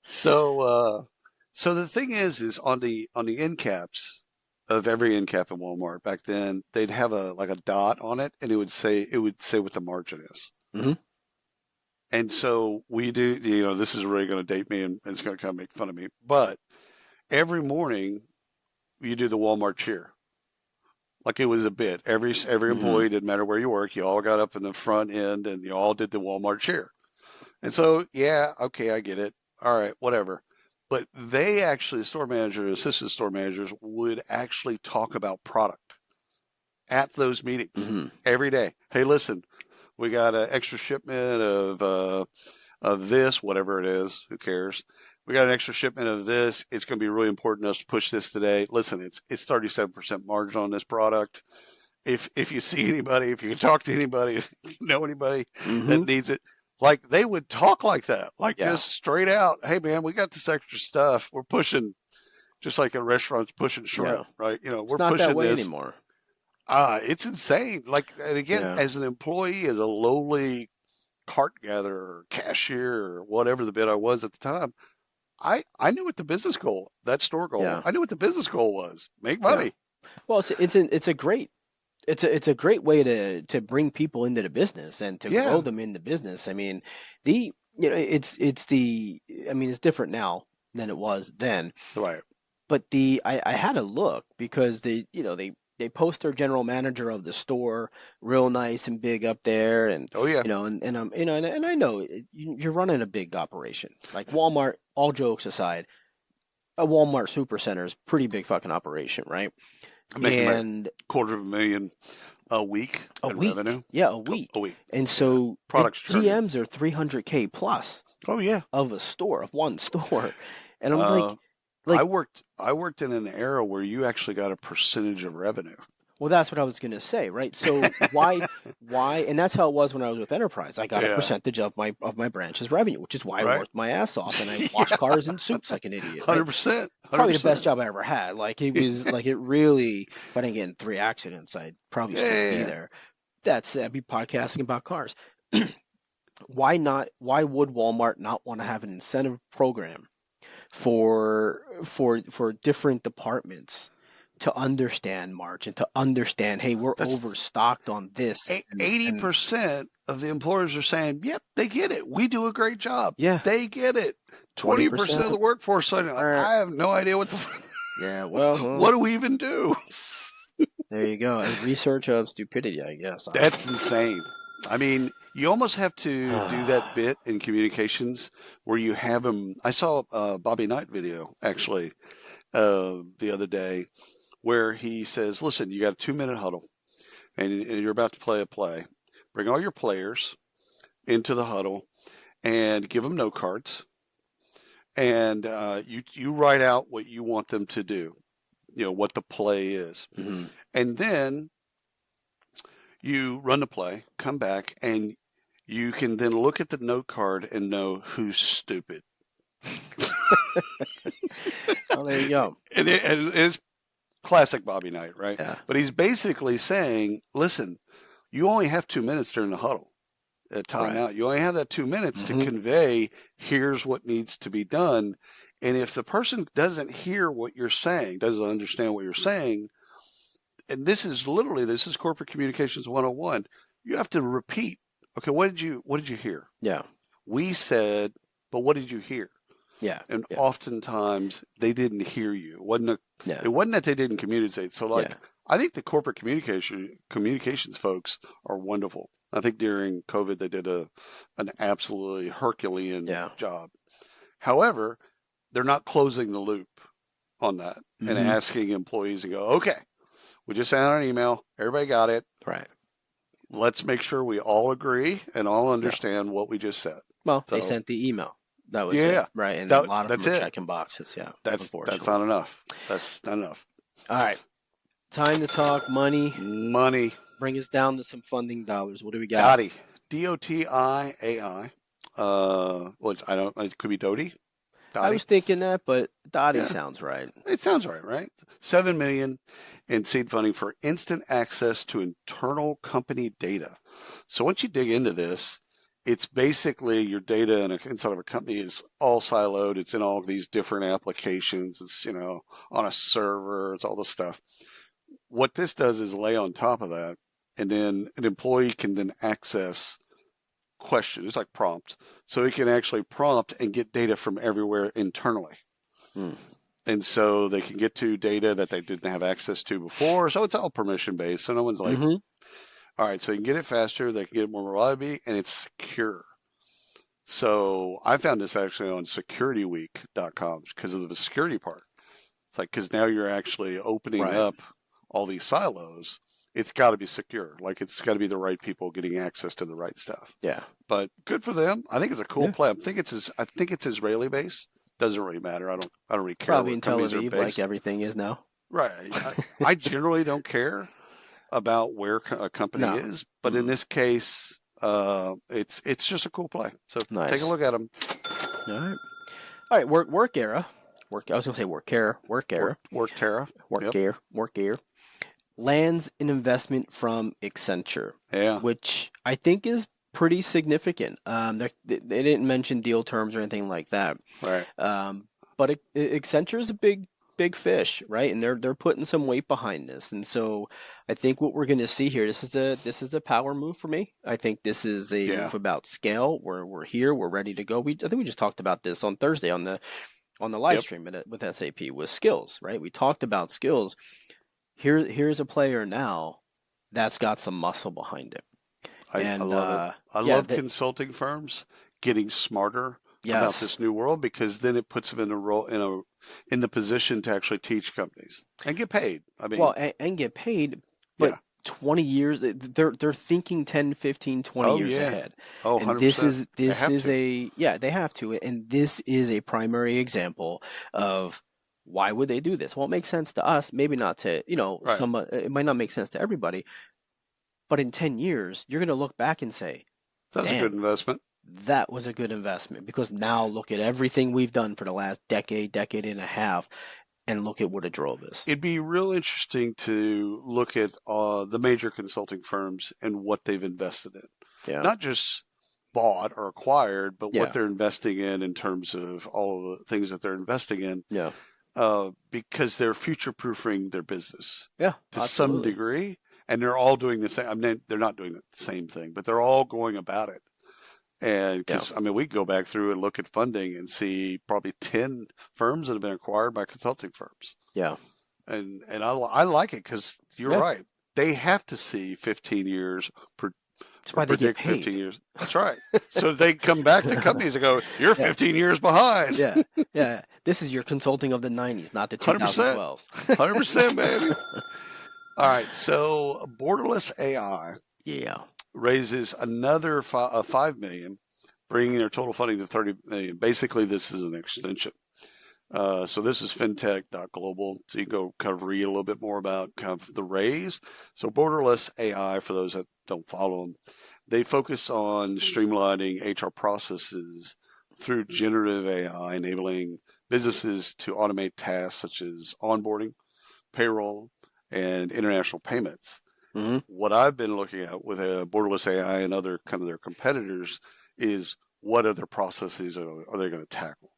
So the thing is on the end caps of every end cap in Walmart back then, they'd have a dot on it, and it would say what the margin is. Mm-hmm. And so we do, this is really going to date me and it's going to kind of make fun of me, but every morning you do the Walmart cheer. Like it was a bit. Every employee, didn't matter where you work, you all got up in the front end and you all did the Walmart cheer. And so, okay, I get it. All right, whatever. But they actually, the store manager, assistant store managers would actually talk about product at those meetings every day. Hey, listen, we got an extra shipment of this, whatever it is. Who cares? We got an extra shipment of this. It's going to be really important to us to push this today. Listen, it's 37% margin on this product. If you see anybody, if you can talk to anybody, if you know anybody that needs it, like they would talk like that, this straight out. Hey man, we got this extra stuff. We're pushing, just like a restaurant's pushing shrimp, right? We're not pushing that way this anymore. It's insane. And again, as an employee, as a lowly cart gatherer, or cashier, or whatever the bit I was at the time, I knew what the business goal, that store goal, I knew what the business goal was: make money. Yeah. Well, it's a great way to bring people into the business and to grow them in the business. I mean, it's different now than it was then. Right. But I had to look because they they post their general manager of the store, real nice and big up there, and and I know you're running a big operation like Walmart. All jokes aside, a Walmart supercenter is pretty big fucking operation, right? And $250,000 a week in revenue. Yeah, a week. And so GMs are $300K plus. Oh yeah, of one store, and I'm like, I worked in an era where you actually got a percentage of revenue. Well, that's what I was going to say, right? So why, and that's how it was when I was with Enterprise. I got a percentage of my branch's revenue, which is why I worked my ass off and I washed cars and soups like an idiot. 100%. Probably the best job I ever had. Like it was like it really. If I didn't get in 3 accidents, I'd probably still be there. I'd be podcasting about cars. Why not? Why would Walmart not want to have an incentive program for different departments to understand margin, to understand, hey, we're overstocked on this. 80% of the employers are saying, yep, they get it. We do a great job. Yeah. They get it. 20% of the workforce saying, I have no idea what the yeah, well, what do we even do? There you go. Research of stupidity, I guess. That's insane. I mean, you almost have to do that bit in communications where you have them. I saw a Bobby Knight video, actually, the other day, where he says, listen, you got a 2-minute huddle, and you're about to play a play. Bring all your players into the huddle and give them note cards. And you write out what you want them to do, what the play is. Mm-hmm. And then you run the play, come back, and you can then look at the note card and know who's stupid. Well, there you go. And it's classic Bobby Knight, right? Yeah. But he's basically saying, listen, you only have 2 minutes during the huddle. Timeout. Right. You only have that 2 minutes to convey, here's what needs to be done. And if the person doesn't hear what you're saying, doesn't understand what you're saying, and this is corporate communications 101, you have to repeat. Okay, what did you hear? Yeah. We said, but what did you hear? Yeah. And oftentimes they didn't hear you. It wasn't that they didn't communicate. So I think the corporate communications folks are wonderful. I think during COVID they did an absolutely Herculean job. However, they're not closing the loop on that and asking employees to go, okay, we just sent out an email. Everybody got it. Right. Let's make sure we all agree and all understand what we just said. Well, they sent the email. That was it, right? And a lot of them are checking boxes. Yeah, that's not enough. That's not enough. All right, time to talk money. Money. Bring us down to some funding dollars. What do we got? Dottie. DOTIAI. It could be Dottie. I was thinking that, but Dottie sounds right. It sounds right? $7 million in seed funding for instant access to internal company data. So once you dig into this, it's basically your data inside of a company is all siloed. It's in all of these different applications. It's, on a server. It's all this stuff. What this does is lay on top of that, and then an employee can then access questions. It's like prompt. So he can actually prompt and get data from everywhere internally. And so they can get to data that they didn't have access to before. So it's all permission based. So no one's like, all right, so you can get it faster, they can get it more reliably, and it's secure. So I found this actually on securityweek.com because of the security part. It's like, because now you're actually opening up all these silos. It's got to be secure. Like, it's got to be the right people getting access to the right stuff. Yeah. But good for them. I think it's a cool play. I think it's Israeli based. Doesn't really matter. I don't really care. Probably in Tel Aviv, like everything is now. Right. I generally don't care about where a company is, but in this case, it's just a cool play. So take a look at them. All right. Work era. I was gonna say work era. Lands an investment from Accenture. Yeah. Which I think is pretty significant. They didn't mention deal terms or anything like that. Right. But Accenture is a big fish, right? And they're putting some weight behind this. And so I think what we're going to see here, this is a power move for me. I think this is a move about scale. We're here, we're ready to go. I think we just talked about this on Thursday on the live stream with SAP with skills, right? We talked about skills. here's a player now that's got some muscle behind it. I love it. I love consulting firms getting smarter about this new world, because then it puts them in a role in the position to actually teach companies and get paid. I mean, well, and get paid, but 20 years, they're thinking 10, 15, 20 years ahead. Oh, and 100%. They have to. And this is a primary example of why would they do this? Well, it makes sense to us, maybe not to, it might not make sense to everybody, but in 10 years, you're going to look back and say, that's a good investment. That was a good investment, because now look at everything we've done for the last decade and a half, and look at what it drove us. It'd be real interesting to look at the major consulting firms and what they've invested in. Yeah. Not just bought or acquired, but what they're investing in terms of all of the things that they're investing in. Yeah. Because they're future-proofing their business. Yeah, to some degree. And they're all doing the same. I mean, they're not doing the same thing, but they're all going about it. And because, we go back through and look at funding and see probably 10 firms that have been acquired by consulting firms. Yeah. And I like it, because you're right. They have to see 15 years That's why they get paid. 15 years. That's right. So they come back to companies and go, you're 15 years behind. Yeah. This is your consulting of the 90s, not the 2012s. 100%, baby. All right. So Borderless AI raises another $5 million, bringing their total funding to $30 million. Basically, this is an extension. So this is fintech.global. So you can go kind of read a little bit more about kind of the raise. So Borderless AI, for those that don't follow them, they focus on streamlining HR processes through generative AI, enabling businesses to automate tasks such as onboarding, payroll, and international payments. Mm-hmm. What I've been looking at with Borderless AI and other kind of their competitors is what other processes are they going to tackle?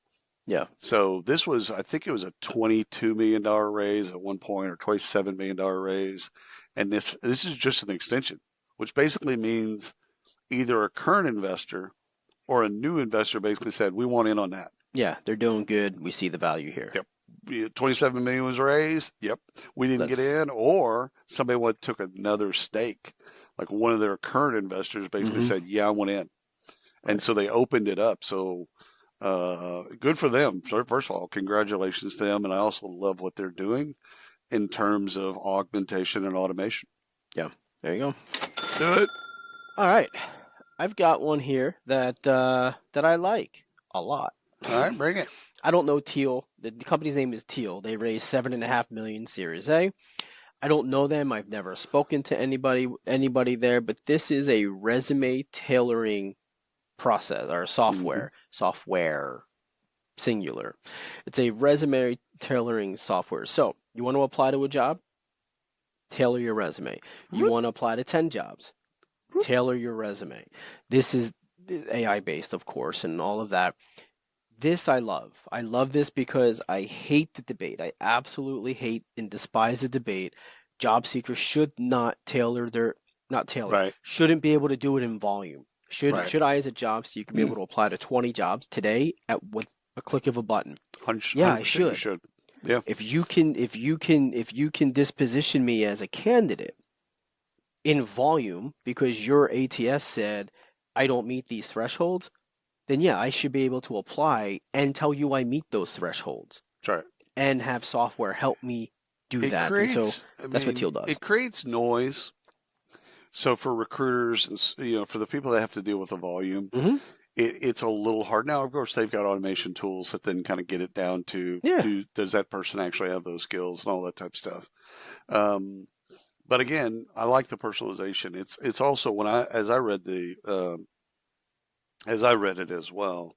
Yeah. So this was, I think it was a $22 million raise at one point, or $27 million raise. And this is just an extension, which basically means either a current investor or a new investor basically said, we want in on that. Yeah, they're doing good. We see the value here. Yep. 27 million was raised. Yep. We didn't get in, or somebody took another stake. Like one of their current investors basically said, yeah, I want in. And so they opened it up. So good for them. So first of all, congratulations to them. And I also love what they're doing in terms of augmentation and automation. Yeah. There you go. Do it. All right. I've got one here that I like a lot. All right, bring it. I don't know Teal. The company's name is Teal. They raised $7.5 million Series A. I don't know them. I've never spoken to anybody there, but this is a resume tailoring process or software. Software, singular. It's a resume tailoring software. So you want to apply to a job? Tailor your resume. You want to apply to 10 jobs? Tailor your resume. This is AI based, of course, and all of that. This I love. I love this because I hate the debate. I absolutely hate and despise the debate. Job seekers should not tailor shouldn't be able to do it in volume. Should I, as a job seeker, be able to apply to 20 jobs today with a click of a button? I should. You should. Yeah. If you can disposition me as a candidate in volume because your ATS said I don't meet these thresholds, then yeah, I should be able to apply and tell you I meet those thresholds. That's right. And have software help me do that. That's what Teal does. It creates noise. So for recruiters and for the people that have to deal with the volume, it's a little hard. Now, of course, they've got automation tools that then kind of get it down to does that person actually have those skills and all that type of stuff. But again, I like the personalization. It's also as I read it as well,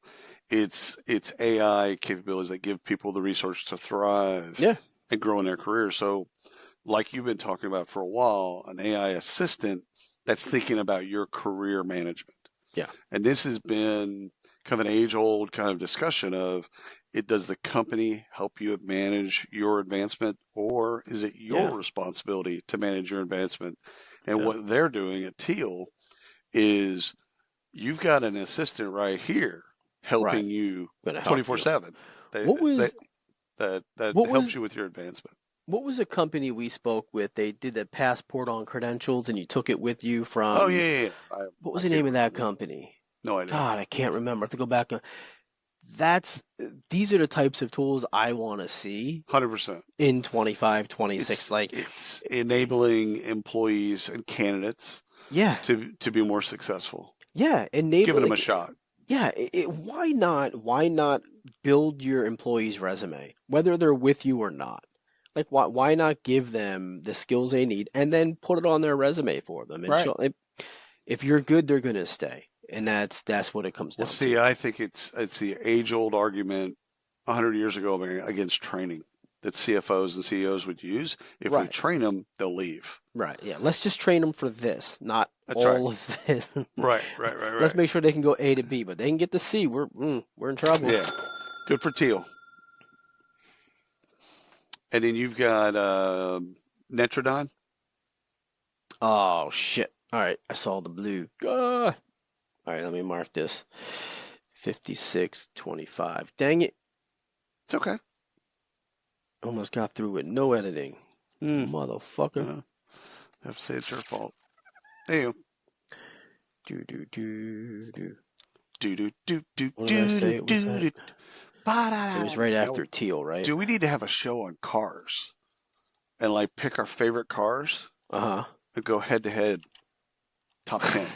it's AI capabilities that give people the resource to thrive and grow in their career. So like you've been talking about for a while, an AI assistant that's thinking about your career management. Yeah. And this has been kind of an age-old kind of discussion of does the company help you manage your advancement, or is it your responsibility to manage your advancement? And what they're doing at Teal is you've got an assistant right here helping you 24/7. That helps you with your advancement. What was a company we spoke with? They did the passport on credentials, and you took it with you from. Oh yeah. What was the name of that company? No idea. God, I can't remember. I have to go back. These are the types of tools I want to see 100%. in 25, 26. It's enabling employees and candidates to be more successul. Yeah, giving them a shot. Yeah, why not build your employees' resume, whether they're with you or not? Like, why not give them the skills they need and then put it on their resume for them? And right. If you're good, they're going to stay. And that's what it comes down to. See, I think it's the age-old argument 100 years ago against training that CFOs and CEOs would use. If we train them, they'll leave. Right. Yeah. Let's just train them for this, not all of this. Right. Let's make sure they can go A to B, but they can get to C. We're in trouble. Yeah. Good for Teal. And then you've got Netrodon. Oh shit! All right, I saw the blue. All right, let me mark this. 56.25. Dang it! It's okay. Almost got through with no editing. Motherfucker. I have to say it's your fault. There you go. What did I say? It was right after Teal, right? Do we need to have a show on cars and like pick our favorite cars? And go head to head. Top 10.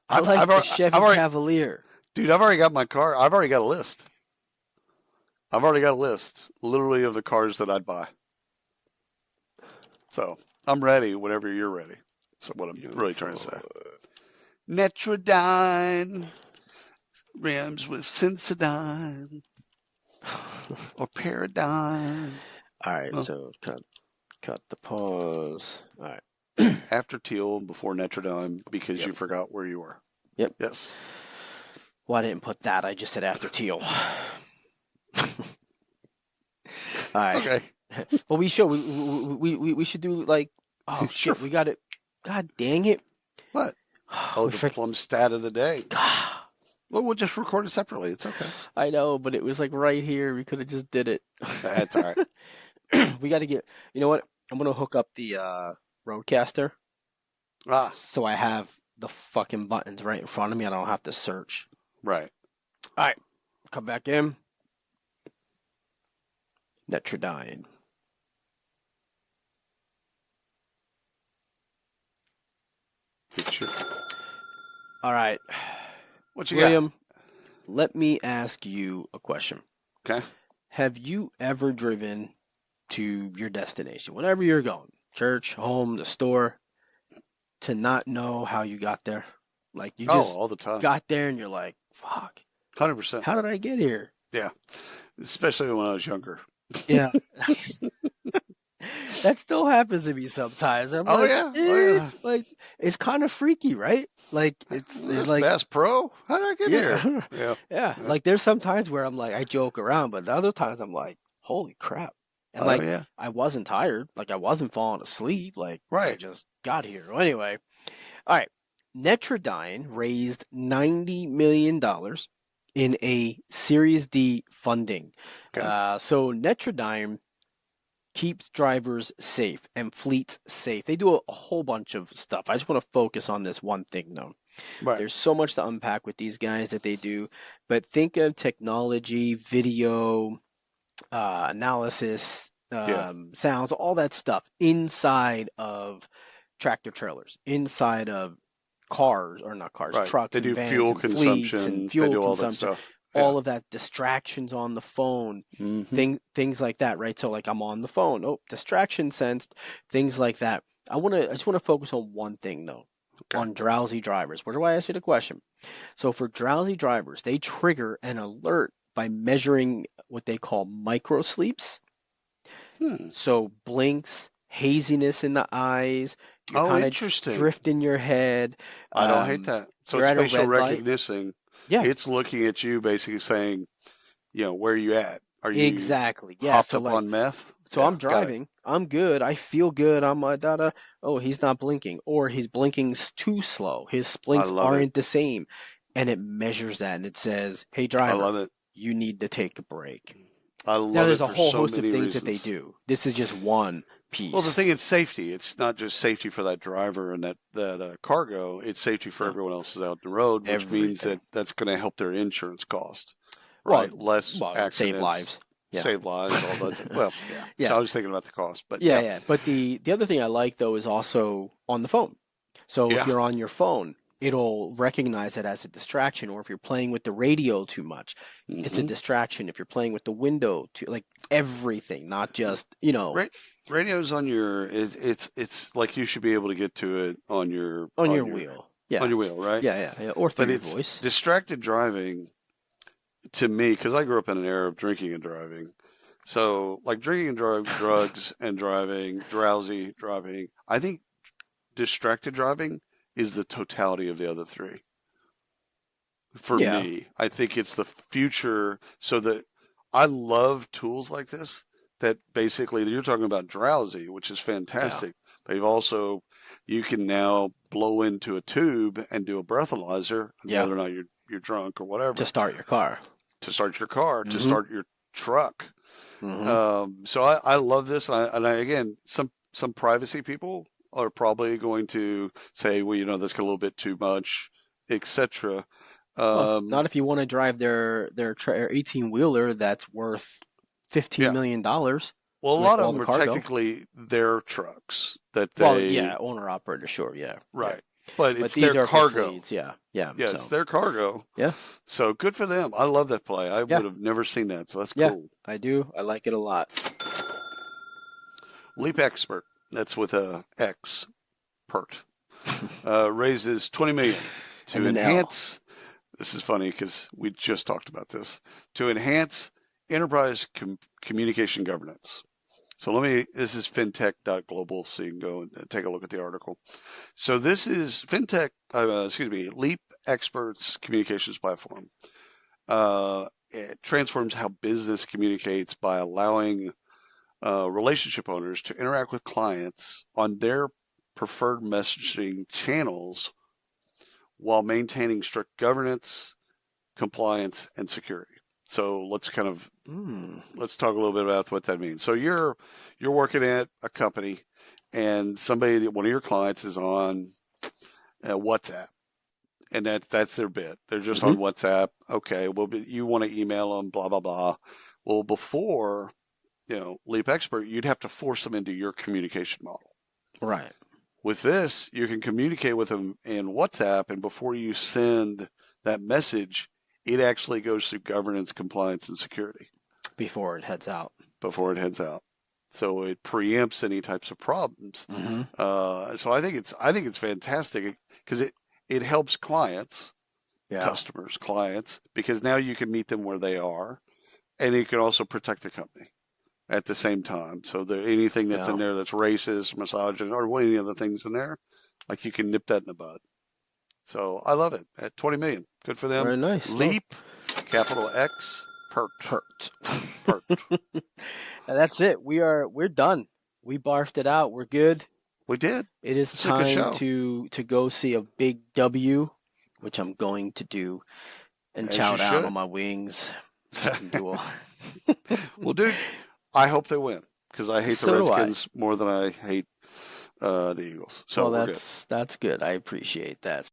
I like the Chevy Cavalier. Dude, I've already got my car. I've already got a list. Literally, of the cars that I'd buy. So I'm ready whenever you're ready. So what I'm really trying to say. Netrodine rams with Sensodyne or Paradigm. All right, so cut the pause. All right. After Teal and before Netrodine because you forgot where you were. Yep. Yes. Well, I didn't put that. I just said after Teal. All right. Okay. Well, we should do like shit. We got it. God dang it. What? The plum stat of the day. Well, we'll just record it separately. It's okay. I know, but it was like right here. We could have just did it. That's all right. We got to get. You know what? I'm gonna hook up the Roadcaster. So I have the fucking buttons right in front of me. I don't have to search. Right. All right. Come back in. Netrodine. All right. What you William, got? Let me ask you a question. Okay. Have you ever driven to your destination, wherever you're going, church, home, the store, to not know how you got there? Like you just all the time. Got there and you're like, fuck. 100%. How did I get here? Yeah. Especially when I was younger. Yeah. That still happens to me sometimes. I'm like, it's kind of freaky, right? Like it's like Bass Pro. How did I get here? Yeah. Like there's some times where I'm like, I joke around, but the other times I'm like, holy crap. And I wasn't tired. Like I wasn't falling asleep. Like I just got here. Well, anyway, all right. Netrodine raised $90 million in a Series D funding. Okay. So Netrodine keeps drivers safe and fleets safe. They do a whole bunch of stuff. I just want to focus on this one thing, though. Right. There's so much to unpack with these guys that they do, but think of technology, video, analysis, sounds, all that stuff inside of tractor trailers, inside of cars, or not cars, trucks. They do vans fuel and consumption. And fuel they do all consumption. that stuff. All of that, distractions on the phone, things like that, right? So like I'm on the phone, distraction sensed, things like that. I just want to focus on one thing though, on drowsy drivers. Where do I ask you the question? So for drowsy drivers, they trigger an alert by measuring what they call micro sleeps. So blinks, haziness in the eyes. You're kind of drift in your head. I don't hate that. So it's facial recognition. Yeah. It's looking at you basically saying, where are you at? Are you hopped up on meth? So I'm driving. I'm good. I feel good. I'm he's not blinking. Or he's blinking too slow. His blinks aren't the same. And it measures that and it says, hey driver, I love it. You need to take a break. I love now, there's it a for whole so host of many things reasons. that they do. This is just one piece. Well, the thing is safety. It's not just safety for that driver and that cargo. It's safety for everyone else is out the road, which means that that's going to help their insurance cost, right? Less accidents, save lives. Yeah. Save lives, all that. Well, yeah. So I was thinking about the cost, but yeah. But the other thing I like though is also on the phone. So if you're on your phone, it'll recognize it as a distraction, or if you're playing with the radio too much, it's a distraction. If you're playing with the window too, like everything, not just radio's on your. It's like you should be able to get to it on your wheel. Yeah. On your wheel, right? Yeah. Or through your voice. Distracted driving, to me, because I grew up in an era of drinking and driving. So, like drinking and drugs and driving, drowsy driving. I think distracted driving is the totality of the other three. For me, I think it's the future. So that I love tools like this that basically you're talking about drowsy, which is fantastic. But you can now blow into a tube and do a breathalyzer, whether or not you're drunk or whatever. To start your car. To start your truck. So I love this. And again, some privacy people are probably going to say, well, that's a little bit too much, etc. Not if you want to drive their 18-wheeler that's worth $15 million. Well, a lot of them are technically their trucks that they... owner operator, sure, right. Yeah. But it's their cargo. Yeah. Yeah, it's their cargo. Yeah. So good for them. I love that play. I would have never seen that, so that's cool. I do. I like it a lot. Leap Expert, that's with a X, PERT, raises $20 million to enhance... This is funny because we just talked about this. To enhance enterprise communication governance. So this is fintech.global, so you can go and take a look at the article. So this is Leap Experts communications platform. It transforms how business communicates by allowing relationship owners to interact with clients on their preferred messaging channels while maintaining strict governance, compliance, and security. So let's talk a little bit about what that means. So you're working at a company, and one of your clients is on WhatsApp, and that's their bit. They're just on WhatsApp. Okay, well, you want to email them, blah blah blah. Well, before Leap Expert, you'd have to force them into your communication model. Right. With this, you can communicate with them in WhatsApp, and before you send that message, it actually goes through governance, compliance, and security. Before it heads out. So it preempts any types of problems. So I think it's fantastic because it helps clients, customers, clients, because now you can meet them where they are, and you can also protect the company at the same time. So anything that's in there that's racist, misogynist, or any other things in there, like you can nip that in the bud. So I love it. At $20 million. Good for them. Very nice. Leap, capital X, PERT. That's it. We're done. We barfed it out. We're good. We did. It is time to go see a big W, which I'm going to do, and chow down on my wings. Well, dude, I hope they win because I hate the Redskins more than I hate the Eagles. So that's good. I appreciate that.